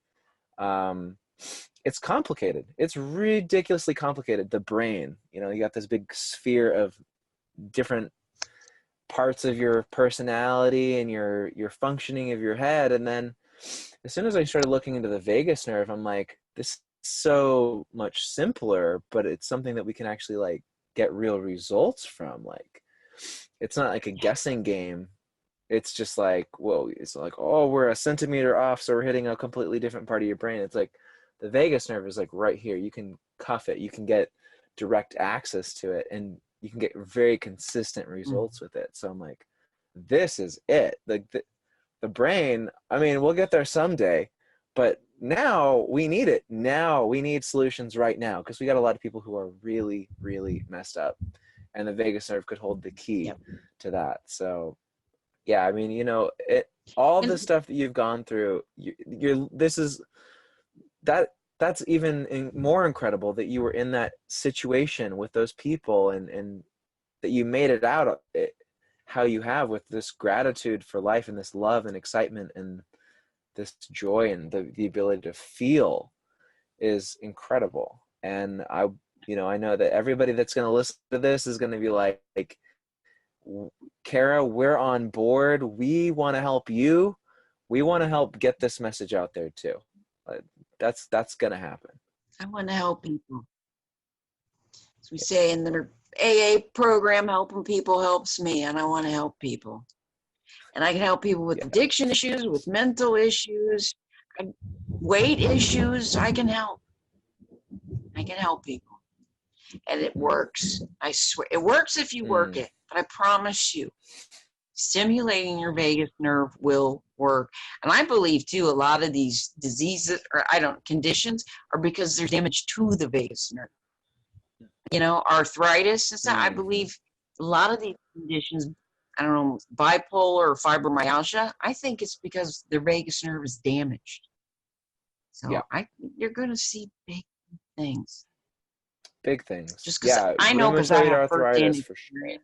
um it's complicated. It's ridiculously complicated. The brain, you got this big sphere of different parts of your personality and your functioning of your head, and then as soon as I started looking into the vagus nerve, I'm like, this is so much simpler, but it's something that we can actually like get real results from. Like, it's not like a guessing game. It's just like, whoa, it's like, oh, we're a centimeter off, so we're hitting a completely different part of your brain. It's like the vagus nerve is like right here. You can cuff it, you can get direct access to it, and you can get very consistent results with it. So I'm like, this is it. Like the brain, I mean, we'll get there someday, but now we need it. Now we need solutions right now, because we got a lot of people who are really, really messed up, and the vagus nerve could hold the key Yep. to that. So yeah, I mean, all the And stuff that you've gone through, this is that that's even more incredible that you were in that situation with those people, and that you made it out of it how you have, with this gratitude for life and this love and excitement and this joy, and the ability to feel is incredible. And I know that everybody that's going to listen to this is going to be like, Kara, we're on board. We want to help you. We want to help get this message out there too. That's going to happen. I want to help people. As we say in the AA program, helping people helps me, and I want to help people. And I can help people with addiction issues, with mental issues, weight issues. I can help. I can help people. And it works. I swear. It works if you work it. But I promise you, stimulating your vagus nerve will work. And I believe, too, a lot of these diseases, or conditions, are because there's damage to the vagus nerve. Arthritis and stuff. I believe a lot of these conditions, I don't know, bipolar or fibromyalgia, I think it's because their vagus nerve is damaged. So you're going to see big things. Big things. Just because I know, because I have firsthand experience. For sure.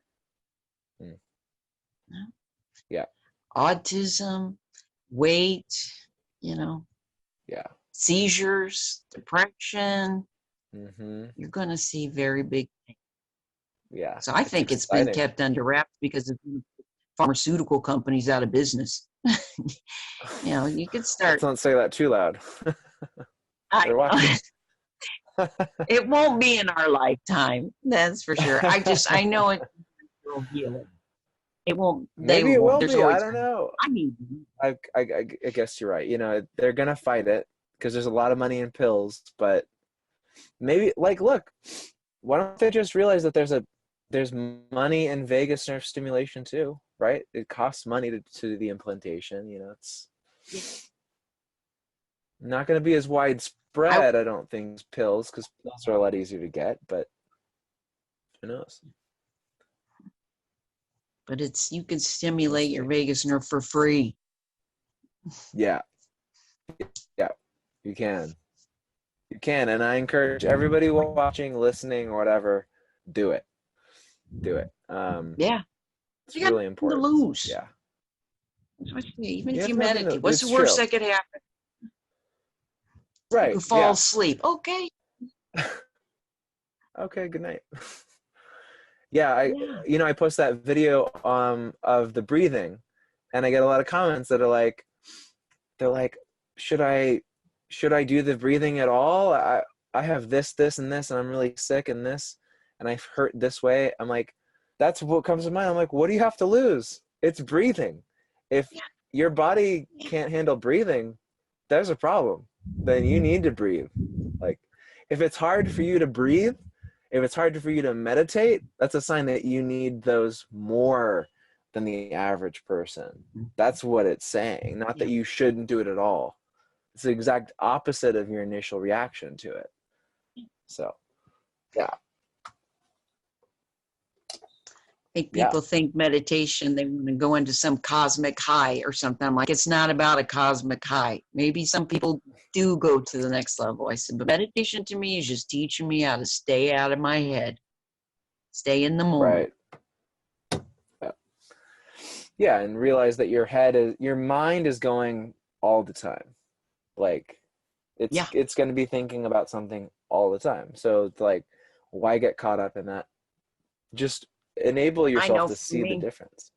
Yeah. Autism, weight, seizures, depression. You're going to see very big things. Yeah. So I think it's been kept under wraps because of pharmaceutical companies out of business. You could start. Let's not say that too loud. They're watching. It won't be in our lifetime, that's for sure. I know it will heal it. It won't. Maybe it will be. I don't know. I guess you're right. They're gonna fight it because there's a lot of money in pills, but maybe, look, why don't they just realize that there's money in vagus nerve stimulation too, right? It costs money to the implantation. It's not going to be as widespread, I don't think, as pills, because pills are a lot easier to get, but who knows? But you can stimulate your vagus nerve for free. Yeah, you can. You can, and I encourage everybody watching, listening, or whatever, do it. It's really important. To lose. Yeah. Even if you meditate, what's the worst that could happen? Right. You could fall asleep. Okay. Okay. Good night. I post that video of the breathing, and I get a lot of comments that are they're like, should I do the breathing at all? I have this, and this, and I'm really sick and this, and I've hurt this way. I'm like, that's what comes to mind. I'm like, what do you have to lose? It's breathing. If your body can't handle breathing, there's a problem. Then you need to breathe. Like, if it's hard for you to breathe, if it's hard for you to meditate, that's a sign that you need those more than the average person. That's what it's saying. Not that you shouldn't do it at all. It's the exact opposite of your initial reaction to it. So, yeah. Make Yeah. people think meditation, they want to go into some cosmic high or something. I'm like, it's not about a cosmic high. Maybe some people do go to the next level. I said, but meditation to me is just teaching me how to stay out of my head, stay in the moment. Right. Yeah. Yeah, and realize that your mind is going all the time. Like Yeah, it's going to be thinking about something all the time. So it's like, why get caught up in that? Just enable I yourself know to for see the me, difference.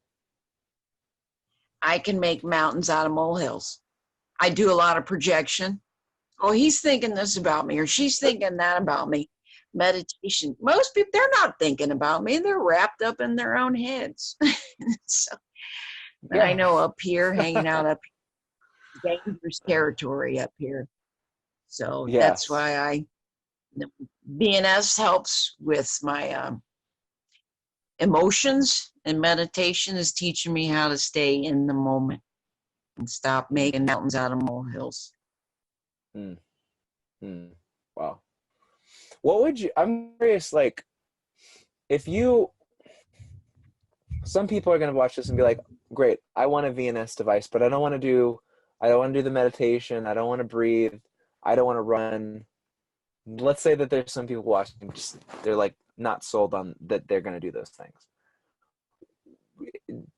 I can make mountains out of molehills. I do a lot of projection. Oh, he's thinking this about me, or she's thinking that about me. Meditation. Most people, they're not thinking about me. They're wrapped up in their own heads. So, and I Yeah. know up here, hanging out up here, dangerous territory up here. So that's Yes. why BNS helps with my emotions, and meditation is teaching me how to stay in the moment and stop Mm, making mountains out of molehills. mm, mm. Wow. What would you, I'm curious, like, if you, some people are going to watch this and be like, great, I want a VNS device, but I don't want to do the meditation. I don't want to breathe. I don't want to run. Let's say that there's some people watching, just, they're like not sold on that they're going to do those things.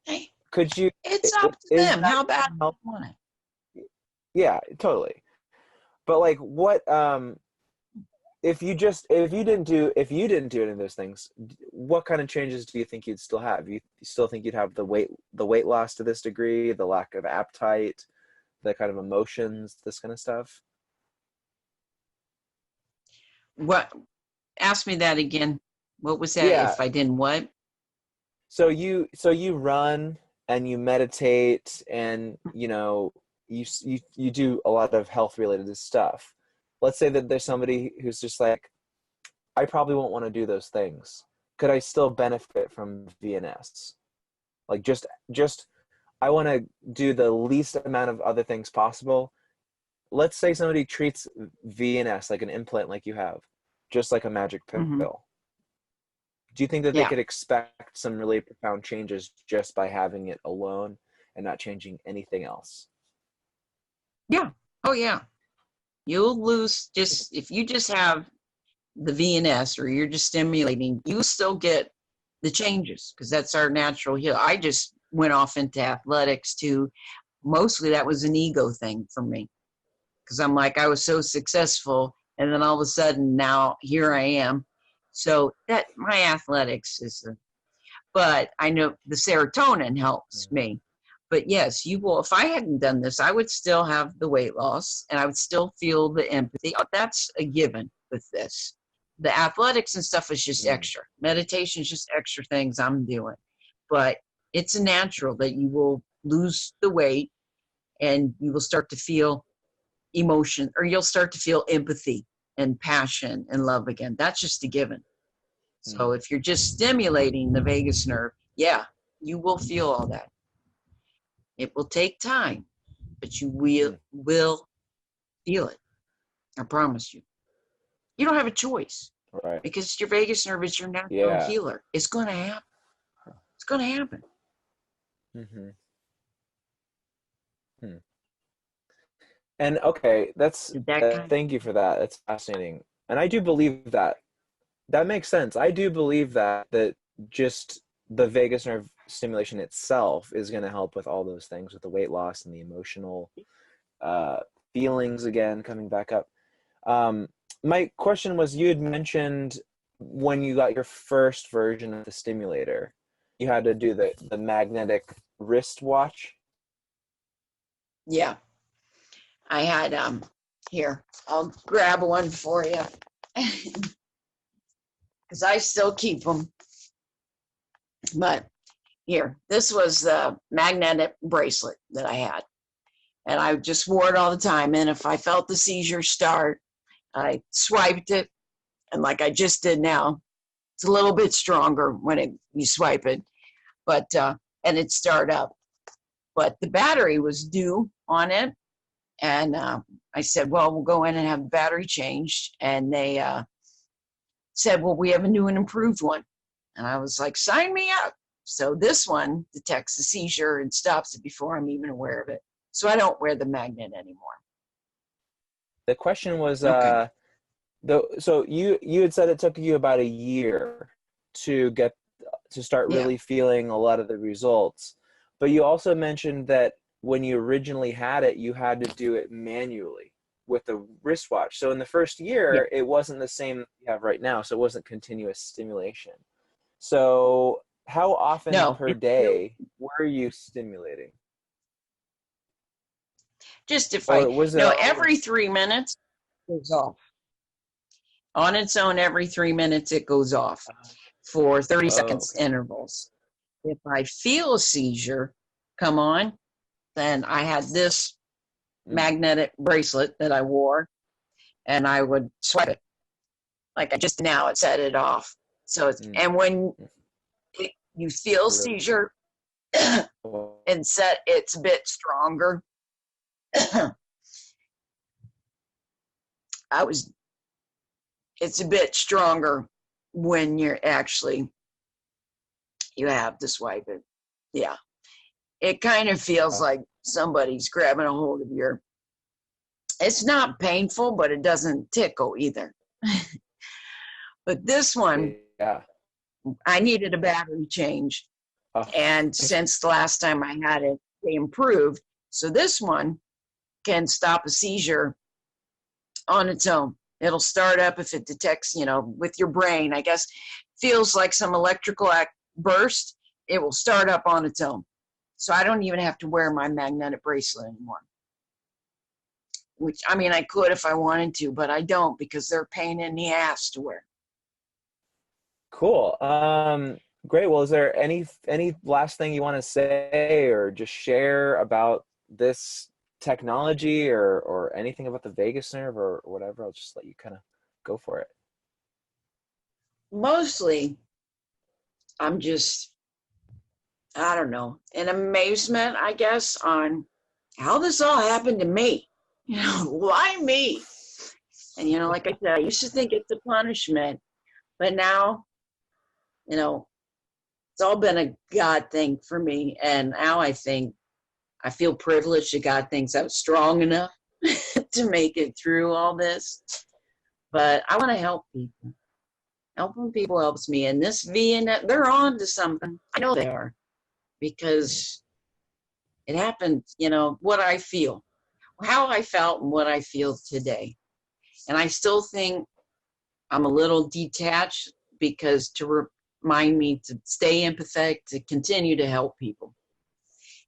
Hey, Could you, it's up to is them. that How bad gonna do help? you want it? Yeah, totally. But like what, if you didn't do any of those things, what kind of changes do you think you'd still have? You still think you'd have the weight loss to this degree, the lack of appetite, the kind of emotions, this kind of stuff? What? Ask me that again. What was that? Yeah. If I didn't what? So you run and you meditate and you do a lot of health related stuff. Let's say that there's somebody who's just like, I probably won't want to do those things. Could I still benefit from VNS? Like just I want to do the least amount of other things possible. Let's say somebody treats VNS like an implant like you have, just like a magic Mm-hmm. pill. Do you think that they Yeah. could expect some really profound changes just by having it alone and not changing anything else? Yeah. Oh, yeah. You'll lose just if you just have the VNS or you're just stimulating, you still get the changes because that's our natural heal. I just went off into athletics too. Mostly that was an ego thing for me because I'm like, I was so successful. And then all of a sudden now here I am. So that my athletics is but I know the serotonin helps Mhm. me. But yes, you will. If I hadn't done this, I would still have the weight loss and I would still feel the empathy. Oh, that's a given with this. The athletics and stuff is just Mm, extra. Meditation is just extra things I'm doing. But it's a natural that you will lose the weight and you will start to feel emotion or you'll start to feel empathy and passion and love again. That's just a given. So mm, if you're just stimulating the vagus nerve, yeah, you will feel all that. It will take time, but you mm. will feel it. I promise you. You don't have a choice Right. because your vagus nerve is your natural Yeah. healer. It's going to happen. It's going to happen. Mm-hmm. Hmm. And okay, Did that kind thank you for that. That's fascinating. And I do believe that. That makes sense. I do believe that just the vagus nerve stimulation itself is going to help with all those things, with the weight loss and the emotional uh, feelings again coming back up. Um, my question was, you had mentioned when you got your first version of the stimulator, you had to do the magnetic wristwatch. yeah. I had here, I'll grab one for you. Because I still keep them. But here, this was the magnetic bracelet that I had. And I just wore it all the time. And if I felt the seizure start, I swiped it. And like I just did now, it's a little bit stronger when you swipe it. But, and it start up. But the battery was due on it. And I said, well, we'll go in and have the battery changed. And they said, well, we have a new and improved one. And I was like, sign me up. So this one detects a seizure and stops it before I'm even aware of it. So I don't wear the magnet anymore. The question was, Okay. so you had said it took you about a year to get to start Yeah. really feeling a lot of the results, but you also mentioned that when you originally had it, you had to do it manually with the wristwatch. So in the first Yeah. year, it wasn't the same you have right now, so it wasn't continuous stimulation. So how often No, per it's still day were you stimulating? just if I, Or was it no, every always 3 minutes it goes off. On its own, every 3 minutes it goes off for 30 oh, seconds okay. intervals. If I feel a seizure come on, then I had this Mm, magnetic bracelet that I wore, and I would swipe it like I just now it set it off. So it's, mm, and when mm. you feel Really? seizure Well, and set, it's a bit stronger. I was, it's a bit stronger when you're actually, you have to swipe it. Yeah. It kind of feels like somebody's grabbing a hold of your, it's not painful, but it doesn't tickle either. But this one, yeah. I needed a battery change. Oh, And since the last time I had it, they improved. So this one can stop a seizure on its own. It'll start up if it detects, with your brain, I guess, feels like some electrical burst. It will start up on its own. So I don't even have to wear my magnetic bracelet anymore. Which, I mean, I could if I wanted to, but I don't because they're a pain in the ass to wear. cool. Great. Well, is there any last thing you want to say or just share about this technology or anything about the vagus nerve or whatever? I'll just let you kind of go for it. Mostly, I'm just, I don't know, in amazement, I guess, on how this all happened to me. Why me? And, like I said, I used to think it's a punishment, but now, you know, it's all been a God thing for me. And now I think I feel privileged that God thinks I was strong enough to make it through all this. But I want to help people. Helping people helps me. And this VNet, they're on to something. I know they are because it happened, what I feel, how I felt and what I feel today. And I still think I'm a little detached because to remind me to stay empathetic, to continue to help people,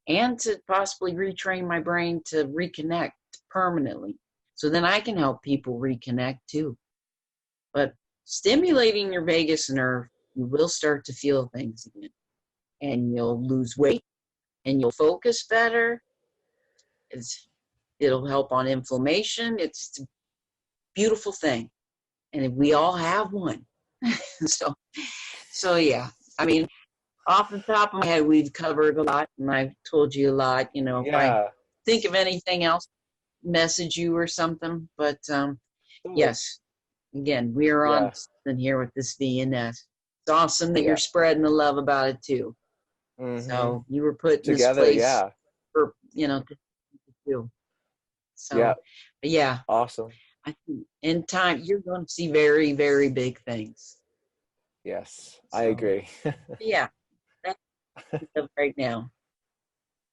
and to possibly retrain my brain to reconnect permanently. So then I can help people reconnect too. But stimulating your vagus nerve, you will start to feel things again. And you'll lose weight and you'll focus better. It'll help on inflammation. It's a beautiful thing. And we all have one. so yeah. I mean, off the top of my head, we've covered a lot, and I've told you a lot. If I Yeah. think of anything else, message you or something. But Totally. yes, again, we are on Yeah. something here with this VNS. It's awesome that you're Yeah. spreading the love about it too. Mm-hmm. So you were put in this Together. place Yeah. for to do. Yeah. So, but yeah, Awesome. I think in time you're going to see very, very big things. Yes, I So agree. yeah, that's right now.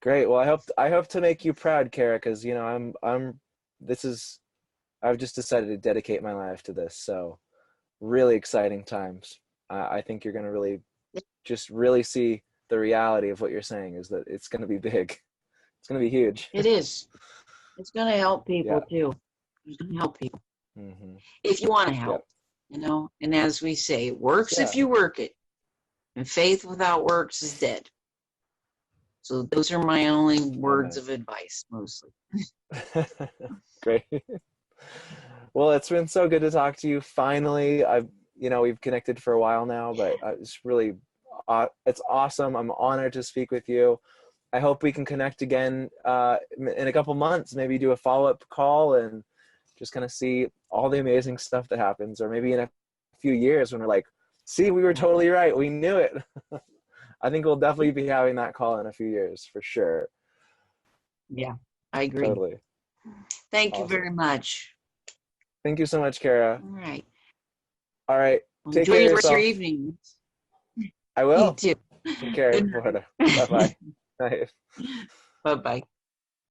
Great. Well, I hope to make you proud, Kara, because I'm this is I've just decided to dedicate my life to this. So really exciting times. I think you're gonna really see the reality of what you're saying is that it's gonna be big. It's gonna be huge. It is. It's going to help Yeah. people too. It's going to help people Hmm. if you want to Yep. help. And as we say, it works if Yeah. you work it, and faith without works is dead. So those are my only words Amen. of advice, mostly. Great. Well, it's been so good to talk to you. Finally, we've connected for a while now, but it's really, it's awesome. I'm honored to speak with you. I hope we can connect again in a couple months, maybe do a follow-up call and just kind of see all the amazing stuff that happens, or maybe in a few years when we're like, see, we were totally right. We knew it. I think we'll definitely be having that call in a few years for sure. Yeah, I agree. Totally. Thank you Awesome. very much. Thank you so much, Kara. All right. All right. Well, Take enjoy care of the rest of your yourself. evening. I You will. too. Take care, Good Florida. Bye-bye. Night. Bye-bye.